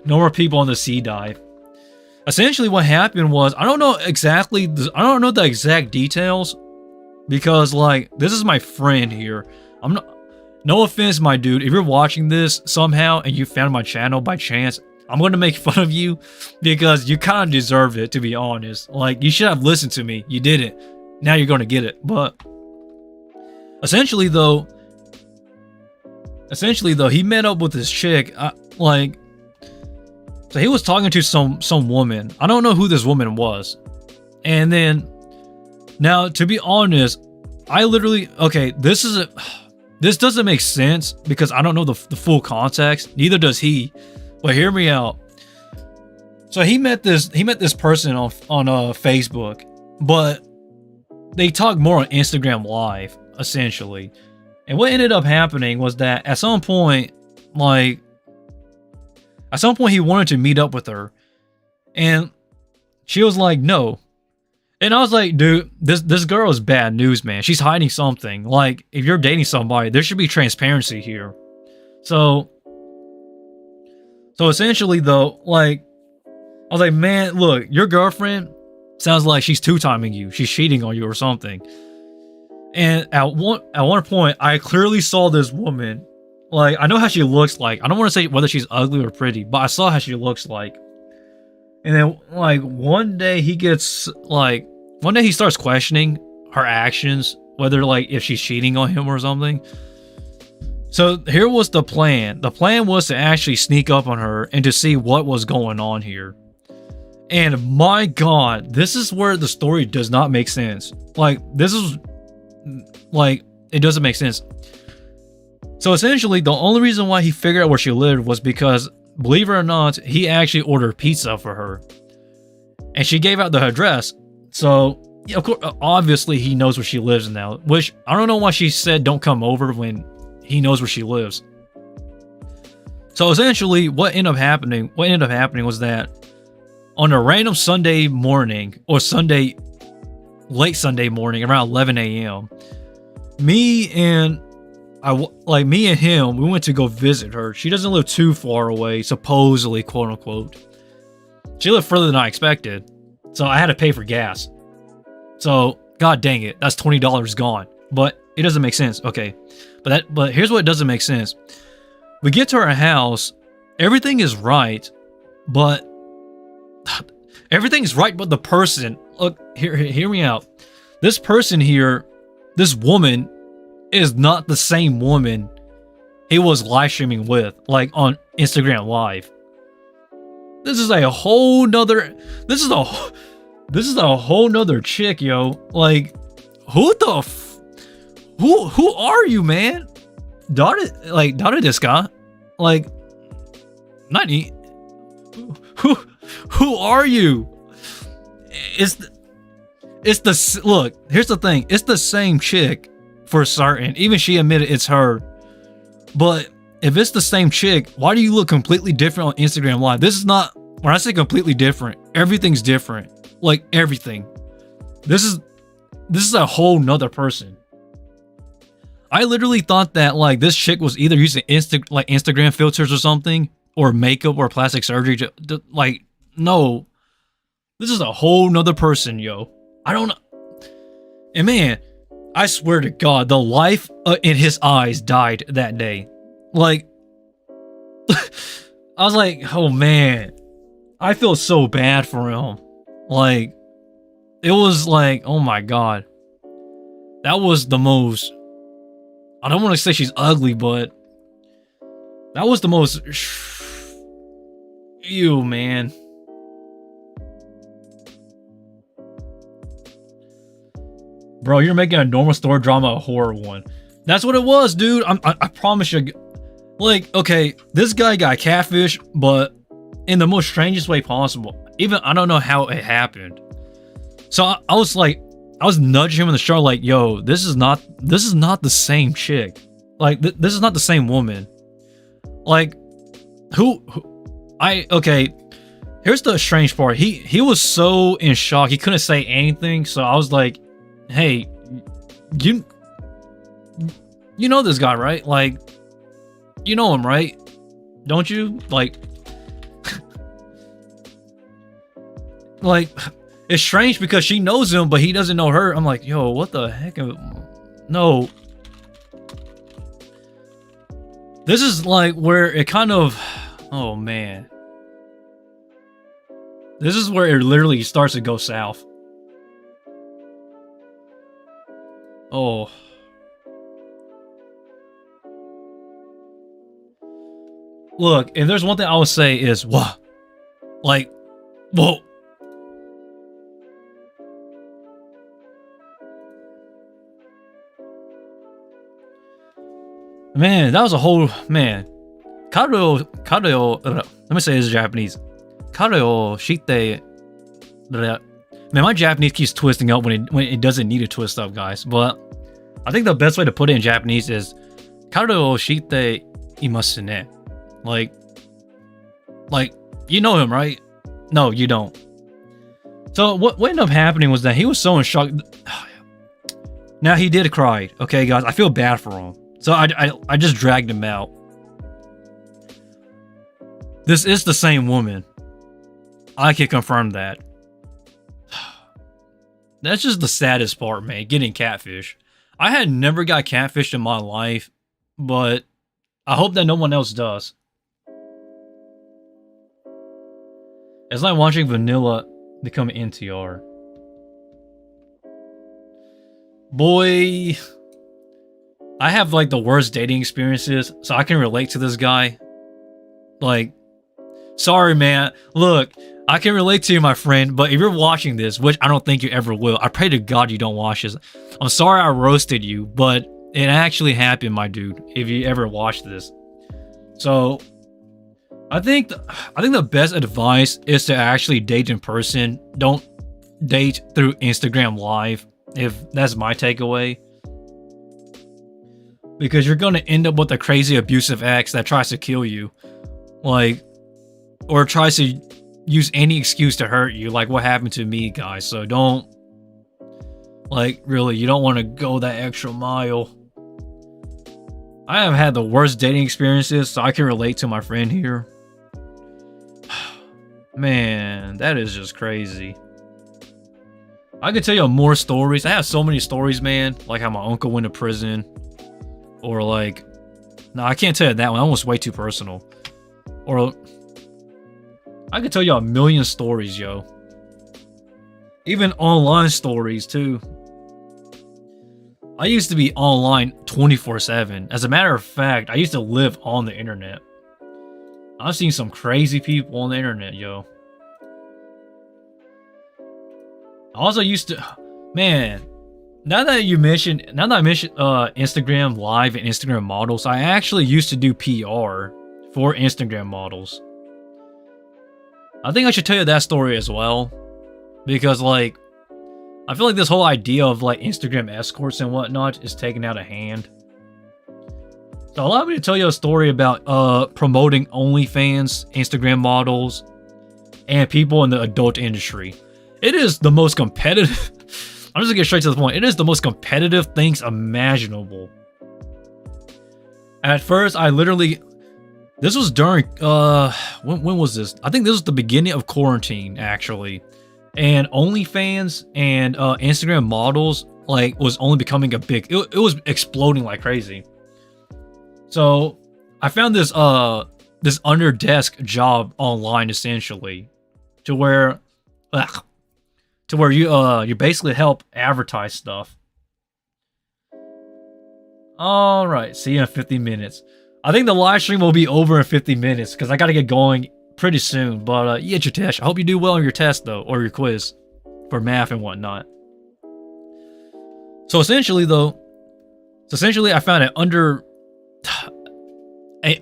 No more people on the sea dive. Essentially, what happened was I don't know the exact details because like this is my friend here. No offense, my dude. If you're watching this somehow and you found my channel by chance, I'm going to make fun of you because you kind of deserve it, to be honest. Like, you should have listened to me. You didn't. Now you're going to get it. But essentially, though, he met up with this chick. So he was talking to some woman. I don't know who this woman was. And then, now, to be honest, I literally, okay, this doesn't make sense because I don't know the full context. Neither does he. But hear me out. So he met this person on Facebook, but they talked more on Instagram Live, essentially. And what ended up happening was that at some point he wanted to meet up with her, and she was like, no. And I was like, dude, this girl is bad news, man. She's hiding something. Like, if you're dating somebody, there should be transparency here. So essentially, though, like, I was like, man, look, your girlfriend sounds like she's two-timing you. She's cheating on you or something. And at one point, I clearly saw this woman. Like, I know how she looks like. I don't want to say whether she's ugly or pretty, but I saw how she looks like. And then, like, one day he starts questioning her actions, whether, like, if she's cheating on him or something. So here was the plan. The plan was to actually sneak up on her and to see what was going on here. And my God, this is where the story does not make sense. Like, it doesn't make sense. So essentially, the only reason why he figured out where she lived was because, believe it or not, he actually ordered pizza for her. And she gave out the address. So, yeah, of course, obviously he knows where she lives now. Which, I don't know why she said don't come over when he knows where she lives. So essentially, what ended up happening was that on a random Sunday morning, or late Sunday morning, around 11 a.m., me and him, we went to go visit her. She doesn't live too far away, supposedly, quote unquote. She lived further than I expected, so I had to pay for gas. So, god dang it, that's $20 gone. But it doesn't make sense. Okay. But here's what doesn't make sense. We get to her house, everything is right, but the person, look, hear me out. This person here, this woman, is not the same woman he was live streaming with, like on Instagram Live. This is a whole nother chick, yo. Like, who are you, man? Dare this guy? Like, Nani? Who are you? Look, here's the thing. It's the same chick for certain. Even she admitted it's her. But if it's the same chick, why do you look completely different on Instagram Live? This is not, when I say completely different, everything's different. Like, everything. This is this is a whole nother person. I literally thought that like this chick was either using Instagram filters or something, or makeup or plastic surgery. Like, no, this is a whole nother person, yo. I don't know. And man, I swear to God, the life in his eyes died that day. Like, I was like, oh man, I feel so bad for him. Like, it was like, oh my God, that was the most. I don't want to say she's ugly, but that was the most. Ew, man. Bro, you're making a normal store drama a horror one. That's what it was, dude. I promise you. Like, okay, this guy got catfish, but in the most strangest way possible. Even I don't know how it happened. So I was like, I was nudging him in the shower, like, yo, this is not the same chick. Like, this is not the same woman. Like, okay. Here's the strange part. He was so in shock, he couldn't say anything. So I was like, hey, you know this guy, right? Like, you know him, right? Don't you? Like, like, it's strange because she knows him, but he doesn't know her. I'm like, yo, what the heck? No. This is like where it kind of, oh man. This is where it literally starts to go south. Oh. Look, if there's one thing I would say is, what? Like, whoa. Man, that was a whole, man. Kareo, let me say this in Japanese. Kareo shite. Man, my Japanese keeps twisting up when it doesn't need to twist up, guys. But I think the best way to put it in Japanese is Kareo shite imasu ne. Like, you know him, right? No, you don't. So what ended up happening was that he was so in shock. Now he did cry. Okay, guys, I feel bad for him. So I just dragged him out. This is the same woman. I can confirm that. That's just the saddest part, man. Getting catfish. I had never got catfished in my life, but I hope that no one else does. It's like watching Vanilla become an NTR. Boy, I have like the worst dating experiences, so I can relate to this guy. Like, sorry, man. Look, I can relate to you, my friend, but if you're watching this, which I don't think you ever will, I pray to God you don't watch this. I'm sorry I roasted you, but it actually happened, my dude, if you ever watch this. So, I think the best advice is to actually date in person. Don't date through Instagram Live, if that's my takeaway. Because you're going to end up with a crazy abusive ex that tries to kill you. Like, or tries to use any excuse to hurt you, like what happened to me, guys. So don't, like, really, you don't want to go that extra mile. I have had the worst dating experiences, so I can relate to my friend here. Man, that is just crazy. I could tell you more stories. I have so many stories, man. Like how my uncle went to prison. Or like... No, I can't tell you that one. That one's way too personal. Or... I could tell you a million stories, yo. Even online stories, too. I used to be online 24/7. As a matter of fact, I used to live on the internet. I've seen some crazy people on the internet, yo. I also used to... Man, now that I mentioned Instagram Live and Instagram models, I actually used to do PR for Instagram models. I think I should tell you that story as well. Because, like, I feel like this whole idea of, like, Instagram escorts and whatnot is taken out of hand. So allow me to tell you a story about promoting OnlyFans, Instagram models, and people in the adult industry. It is the most competitive... I'm just gonna get straight to the point. It is the most competitive things imaginable. At first, I literally... This was during... when was this? I think this was the beginning of quarantine, actually. And OnlyFans and Instagram models, like, was only becoming a big... It was exploding like crazy. So, I found this this under desk job online, essentially, to where you basically help advertise stuff. All right, see you in 50 minutes. I think the live stream will be over in 50 minutes because I got to get going pretty soon. But yeah, your test. I hope you do well on your test though, or your quiz for math and whatnot. So essentially, I found an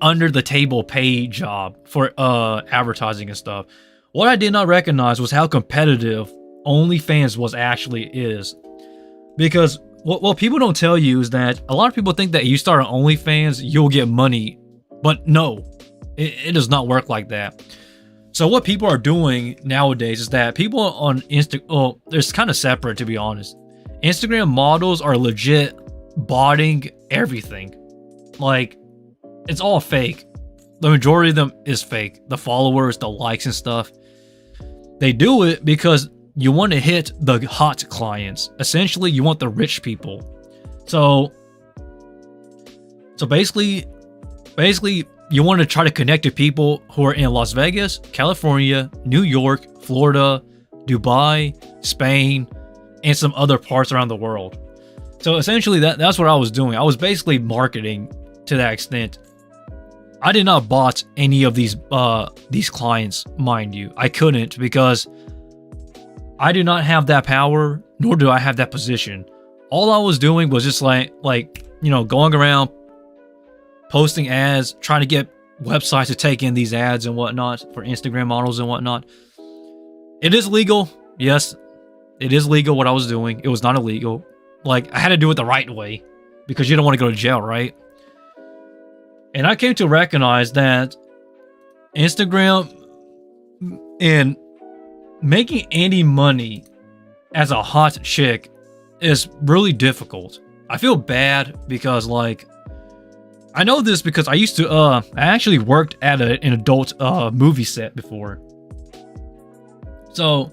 under the table pay job for advertising and stuff. What I did not recognize was how competitive OnlyFans is, because what people don't tell you is that a lot of people think that you start on OnlyFans you'll get money, but no, it does not work like that. So what people are doing nowadays is that people on it's kind of separate, to be honest. Instagram models are legit botting everything. Like, it's all fake. The majority of them is fake. The followers, the likes and stuff. They do it because you want to hit the hot clients. Essentially, you want the rich people. So basically, you want to try to connect to people who are in Las Vegas, California, New York, Florida, Dubai, Spain, and some other parts around the world. So essentially, that's what I was doing. I was basically marketing to that extent. I did not bot any of these clients, mind you. I couldn't, because I do not have that power, nor do I have that position. All I was doing was just like going around posting ads, trying to get websites to take in these ads and whatnot for Instagram models and whatnot. It is legal. Yes, it is legal what I was doing. It was not illegal. Like, I had to do it the right way because you don't want to go to jail, right? And I came to recognize that Instagram and making any money as a hot chick is really difficult. I feel bad because, like, I know this because I used to, I actually worked at an adult movie set before. So,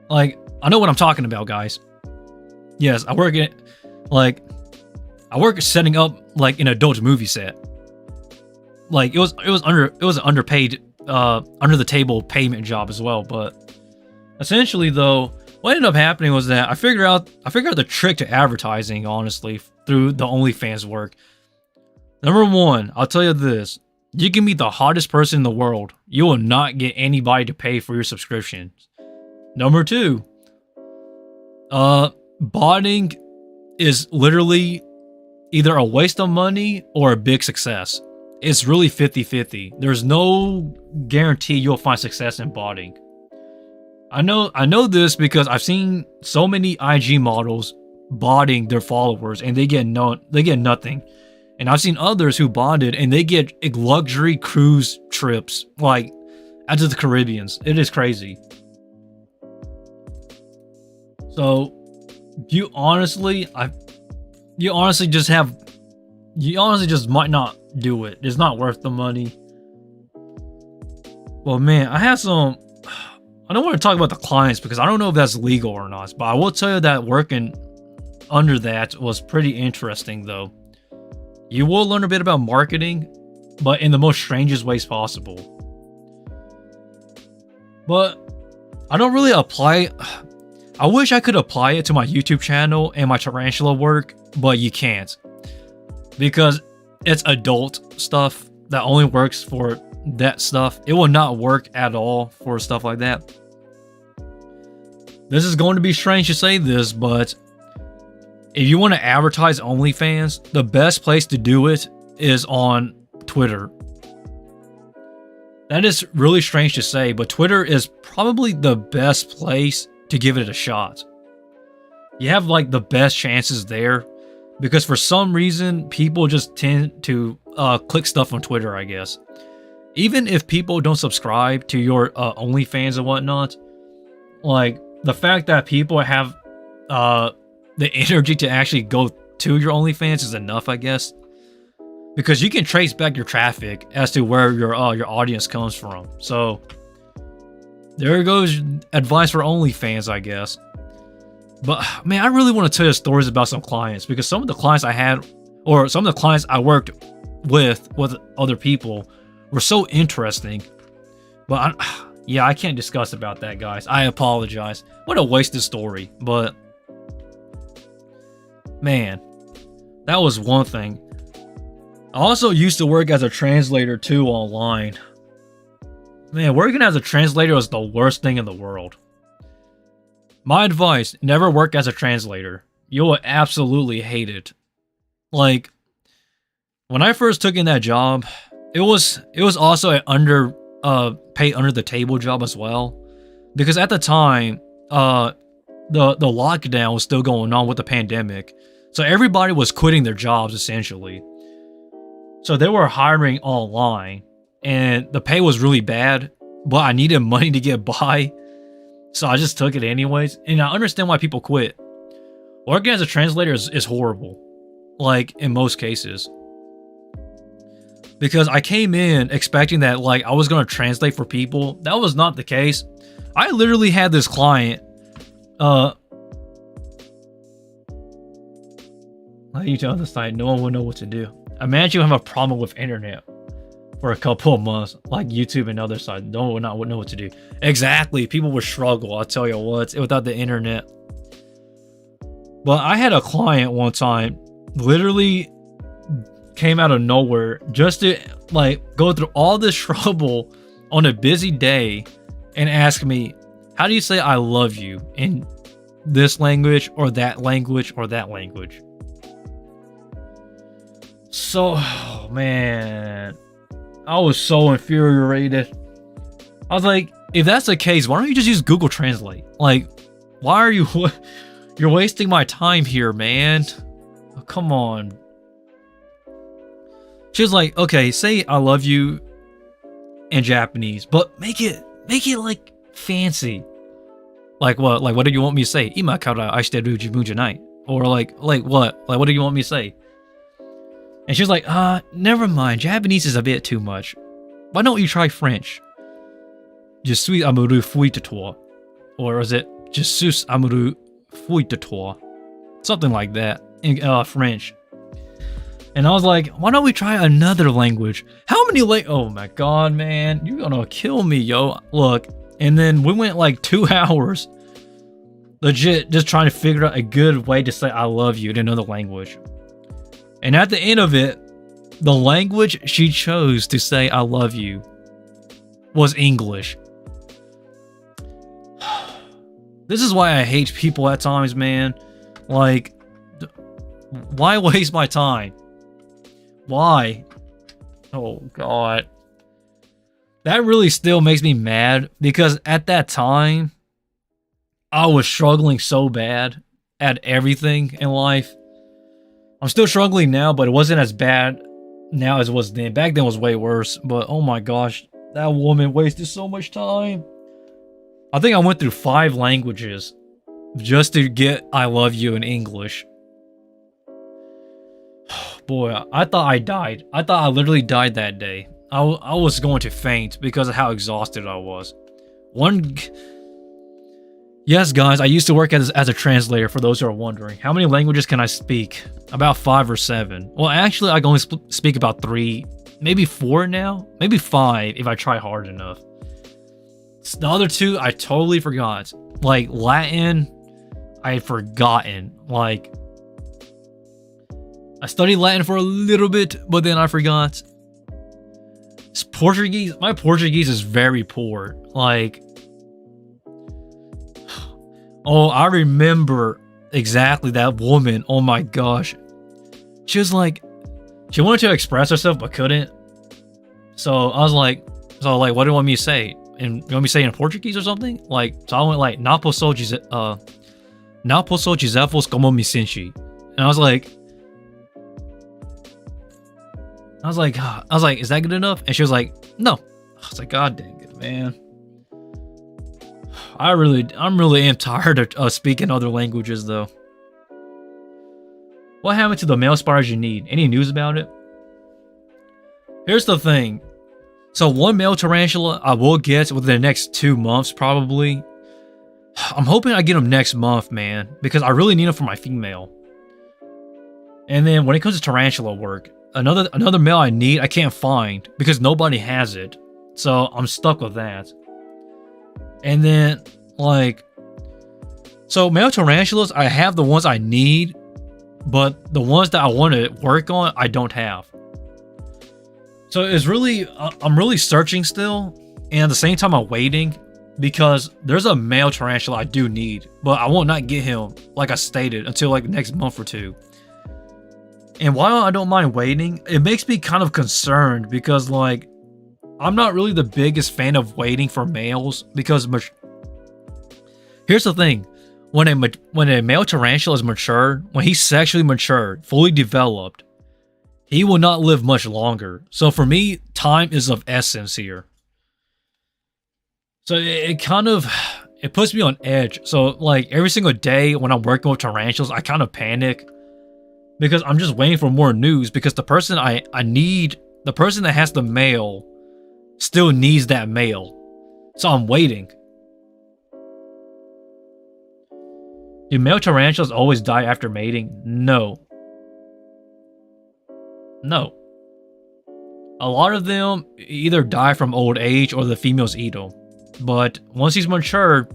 like, I know what I'm talking about, guys. Yes, I work setting up, like, an adult movie set. Like, it was an underpaid, under the table payment job as well. But essentially, though, what ended up happening was that I figured out the trick to advertising, honestly, through the OnlyFans work. Number one, I'll tell you this: you can be the hottest person in the world, you will not get anybody to pay for your subscription. Number two, botting is literally either a waste of money or a big success. It's really 50-50. There's no guarantee you'll find success in botting. I know this because I've seen so many IG models botting their followers and they get nothing. And I've seen others who botted and they get luxury cruise trips, like, out to the Caribbean. It is crazy. So you honestly just might not do it. It's not worth the money. Well, man, I don't want to talk about the clients because I don't know if that's legal or not, but I will tell you that working under that was pretty interesting, though. You will learn a bit about marketing, but in the most strangest ways possible. But I don't really apply. I wish I could apply it to my YouTube channel and my Tarantula work, but you can't. Because it's adult stuff that only works for that stuff. It will not work at all for stuff like that. This is going to be strange to say this, but if you want to advertise OnlyFans, the best place to do it is on Twitter. That is really strange to say, but Twitter is probably the best place to give it a shot. You have, like, the best chances there because for some reason people just tend to click stuff on Twitter, I guess. Even if people don't subscribe to your OnlyFans and whatnot, like, the fact that people have the energy to actually go to your OnlyFans is enough, I guess, because you can trace back your traffic as to where your audience comes from. So there goes advice for OnlyFans, I guess. But man, I really want to tell you stories about some clients, because some of the clients I had, or some of the clients I worked with other people, were so interesting. But I can't discuss about that, guys. I apologize. What a wasted story. But man, that was one thing. I also used to work as a translator too online. Man, working as a translator was the worst thing in the world. My advice, never work as a translator. You will absolutely hate it. Like, when I first took in that job, it was also an pay under the table job as well. Because at the time, the lockdown was still going on with the pandemic. So everybody was quitting their jobs essentially. So they were hiring online, and the pay was really bad, but I needed money to get by. So I just took it anyways. And I understand why people quit. Working as a translator is horrible. Like, in most cases. Because I came in expecting that, like, I was going to translate for people. That was not the case. I literally had this client, how do you tell this site? No one will know what to do. Imagine you have a problem with internet for a couple of months, like YouTube and other sites. No one would not know what to do. Exactly. People would struggle. I'll tell you what, without the internet. But I had a client one time, literally came out of nowhere just to like go through all this trouble on a busy day and ask me, how do you say I love you in this language or that language or that language? So, oh, man, I was so infuriated. I was like, if that's the case, why don't you just use Google Translate? Like, why are you... You're wasting my time here, man. Oh, come on. She was like, okay, say I love you in Japanese, but make it like fancy. Like what? Like, what do you want me to say? Ima kara aishiteru jibun janai. Or like what? Like, what do you want me to say? And she was like, never mind. Japanese is a bit too much. Why don't you try French? Je suis amoureux fouille de toi. Or is it Je suis amoureux fouille de toi? Something like that in French. And I was like, why don't we try another language? How many oh my god, man. You're gonna kill me, yo. Look. And then we went like 2 hours. Legit, just trying to figure out a good way to say I love you in another language. And at the end of it, the language she chose to say I love you was English. This is why I hate people at times, man. Like, why waste my time? Why? Oh, God. That really still makes me mad, because at that time, I was struggling so bad at everything in life. I'm still struggling now, but it wasn't as bad now as it was then. Back then it was way worse, but oh my gosh, that woman wasted so much time. I think I went through 5 languages just to get I love you in English. Boy, I thought I died. I thought I literally died that day. I was going to faint because of how exhausted I was. Yes, guys, I used to work as a translator, for those who are wondering. How many languages can I speak? About 5 or 7. Well, actually, I can only speak about 3, maybe 4 now. Maybe 5 if I try hard enough. The other 2, I totally forgot. Like, Latin, I had forgotten. Like, I studied Latin for a little bit, but then I forgot. Portuguese, my Portuguese is very poor. Like, oh, I remember exactly that woman. Oh my gosh. She was like, she wanted to express herself but couldn't. So I was like, what do you want me to say? And you want me to say in Portuguese or something? Like, so I went like, não posso dizer como me senti. And I was like, is that good enough? And she was like, no. I was like, God dang it, man. I'm really am tired of speaking other languages though. What happened to the male spiders you need? Any news about it? Here's the thing. So one male tarantula I will get within the next 2 months probably. I'm hoping I get him next month, man, because I really need him for my female. And then when it comes to tarantula work, another male I need I can't find because nobody has it. So I'm stuck with that. And then like, so male tarantulas, I have the ones I need, but the ones that I want to work on, I don't have. So it's really, I'm really searching still, and at the same time I'm waiting, because there's a male tarantula I do need, but I will not get him, like I stated, until like the next month or two. And while I don't mind waiting, it makes me kind of concerned, because like, I'm not really the biggest fan of waiting for males, because here's the thing. When a male tarantula is mature, when he's sexually mature, fully developed, he will not live much longer. So for me, time is of essence here. So it kind of, it puts me on edge. So like every single day when I'm working with tarantulas, I kind of panic because I'm just waiting for more news, because the person I need, the person that has the male still needs that male. So I'm waiting. Do male tarantulas always die after mating? No. No. A lot of them either die from old age or the females eat them. But once he's mature,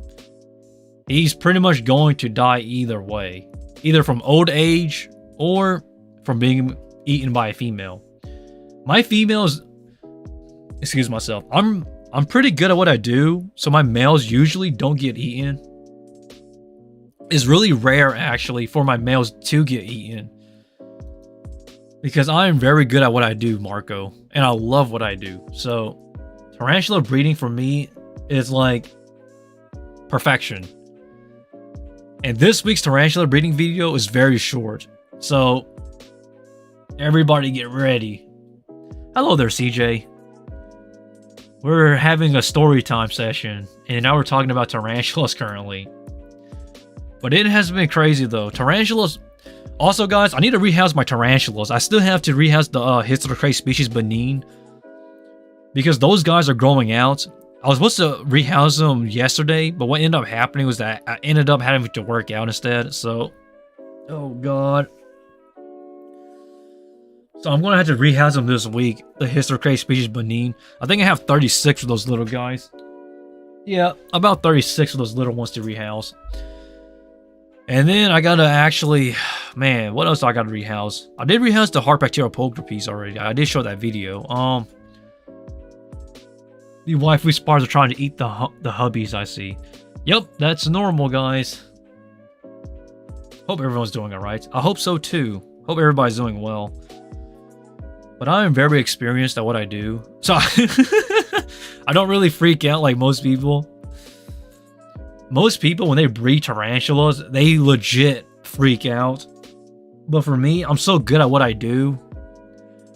he's pretty much going to die either way. Either from old age or from being eaten by a female. My females, excuse myself, I'm pretty good at what I do, so my males usually don't get eaten. It's really rare actually for my males to get eaten. Because I am very good at what I do, Marco, and I love what I do. So, tarantula breeding for me is like perfection. And this week's tarantula breeding video is very short. So, everybody get ready. Hello there, CJ. We're having a story time session, and now we're talking about tarantulas currently. But it has been crazy though. Tarantulas. Also, guys, I need to rehouse my tarantulas. I still have to rehouse the Hystrocrates species Benin, because those guys are growing out. I was supposed to rehouse them yesterday, but what ended up happening was that I ended up having to work out instead. So, oh god. So I'm gonna have to rehouse them this week. The Hystrocrates species Benin. I think I have 36 of those little guys. Yeah, about 36 of those little ones to rehouse. And then I gotta actually, man, what else do I gotta rehouse? I did rehouse the heart bacterial poker piece already. I did show that video. The waifu spiders are trying to eat the hubbies, I see. Yep, that's normal, guys. Hope everyone's doing alright. I hope so too. Hope everybody's doing well. But I am very experienced at what I do. So I don't really freak out like most people. Most people, when they breed tarantulas, they legit freak out. But for me, I'm so good at what I do.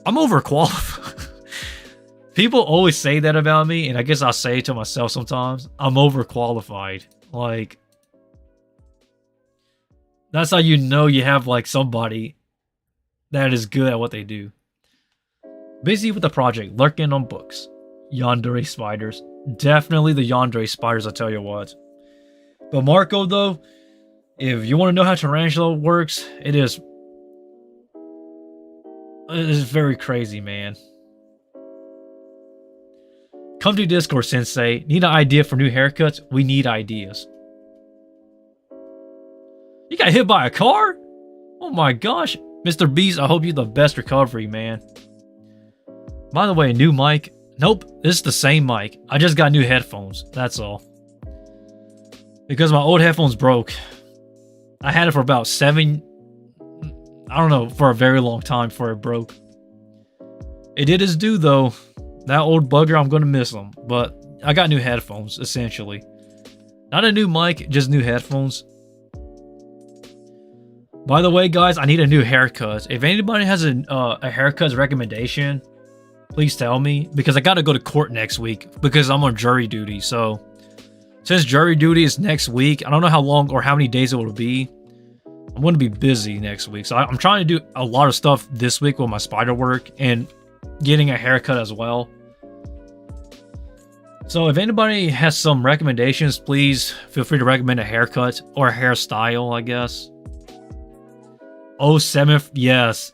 I'm overqualified. People always say that about me, and I guess I say it to myself sometimes. I'm overqualified. Like, that's how you know you have like somebody that is good at what they do. Busy with the project, lurking on books. Yandere spiders. Definitely the yandere spiders, I tell you what. But Marco, though, if you want to know how tarantula works, it is very crazy, man. Come to Discord, Sensei. Need an idea for new haircuts? We need ideas. You got hit by a car? Oh my gosh. Mr. Beast, I hope you the best recovery, man. By the way, new mic. Nope, this is the same mic. I just got new headphones. That's all. Because my old headphones broke. I had it for about I don't know, for a very long time before it broke. It did its due though. That old bugger, I'm gonna miss him. But I got new headphones, essentially. Not a new mic, just new headphones. By the way, guys, I need a new haircut. If anybody has a haircut recommendation, please tell me. Because I gotta go to court next week. Because I'm on jury duty, so since jury duty is next week, I don't know how long or how many days it will be. I'm going to be busy next week. So I'm trying to do a lot of stuff this week with my spider work and getting a haircut as well. So if anybody has some recommendations, please feel free to recommend a haircut or a hairstyle, I guess. 07, yes.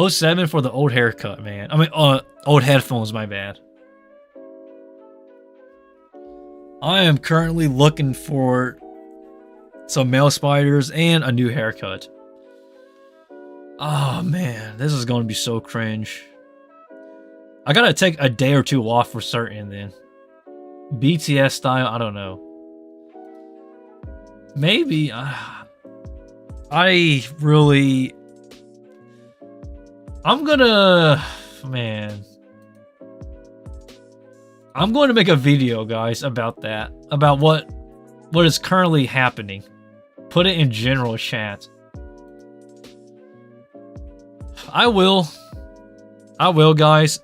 07 for the old haircut, man. I mean, old headphones, my bad. I am currently looking for some male spiders and a new haircut. Oh man, this is going to be so cringe. I gotta take a day or two off for certain then. BTS style, I don't know. Maybe. I'm gonna make a video, guys, about that. About what is currently happening. Put it in general chat. I will, guys.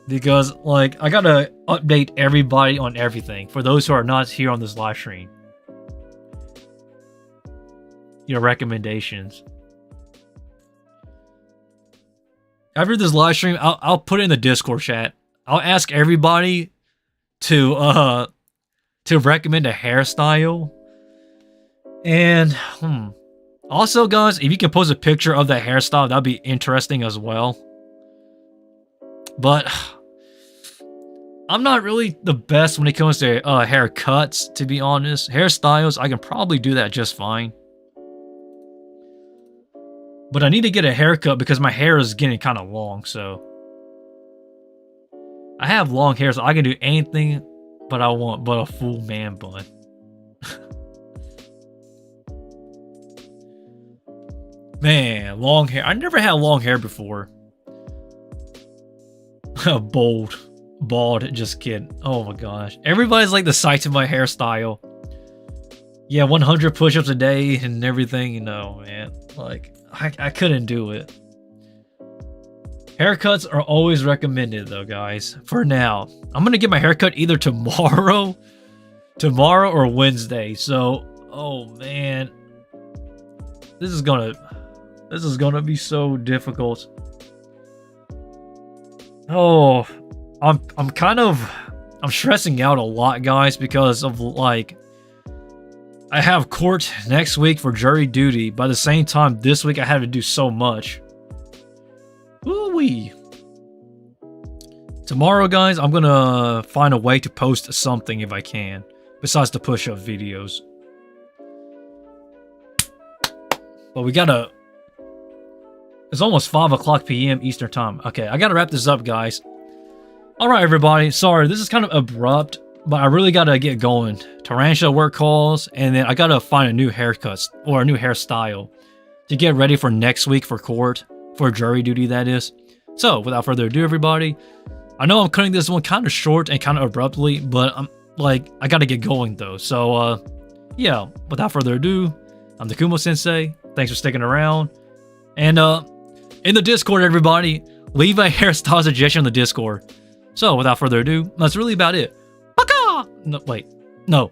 Because, like, I gotta update everybody on everything. For those who are not here on this live stream. Your recommendations. After this live stream, I'll put it in the Discord chat. I'll ask everybody to recommend a hairstyle. And, also, guys, if you can post a picture of that hairstyle, that'd be interesting as well. But I'm not really the best when it comes to haircuts, to be honest. Hairstyles, I can probably do that just fine. But I need to get a haircut because my hair is getting kind of long, so. I have long hair, so I can do anything but I want but a full man bun. Man, long hair. I never had long hair before. Bald, just kidding. Oh my gosh. Everybody's like the sight of my hairstyle. Yeah, 100 push-ups a day and everything, you know, man. Like, I couldn't do it. Haircuts are always recommended though, guys. For now. I'm gonna get my haircut either tomorrow or Wednesday. So, oh man. This is gonna be so difficult. Oh, I'm stressing out a lot, guys, because of, like, I have court next week for jury duty. By the same time, this week I had to do so much. Woo-wee. Tomorrow, guys, I'm gonna find a way to post something if I can, besides the push-up videos. But we gotta... It's almost 5 o'clock p.m. Eastern time. Okay, I gotta wrap this up, guys. Alright, everybody. Sorry, this is kind of abrupt, but I really gotta get going. Tarantula work calls, and then I gotta find a new haircut, or a new hairstyle, to get ready for next week for court, for jury duty, that is. So, without further ado, everybody, I know I'm cutting this one kind of short and kind of abruptly, but I gotta get going, though. So, yeah, without further ado, I'm the Kumo Sensei. Thanks for sticking around. And, in the Discord, everybody, leave a hairstyle suggestion in the Discord. So, without further ado, that's really about it. Baka! No, wait. No.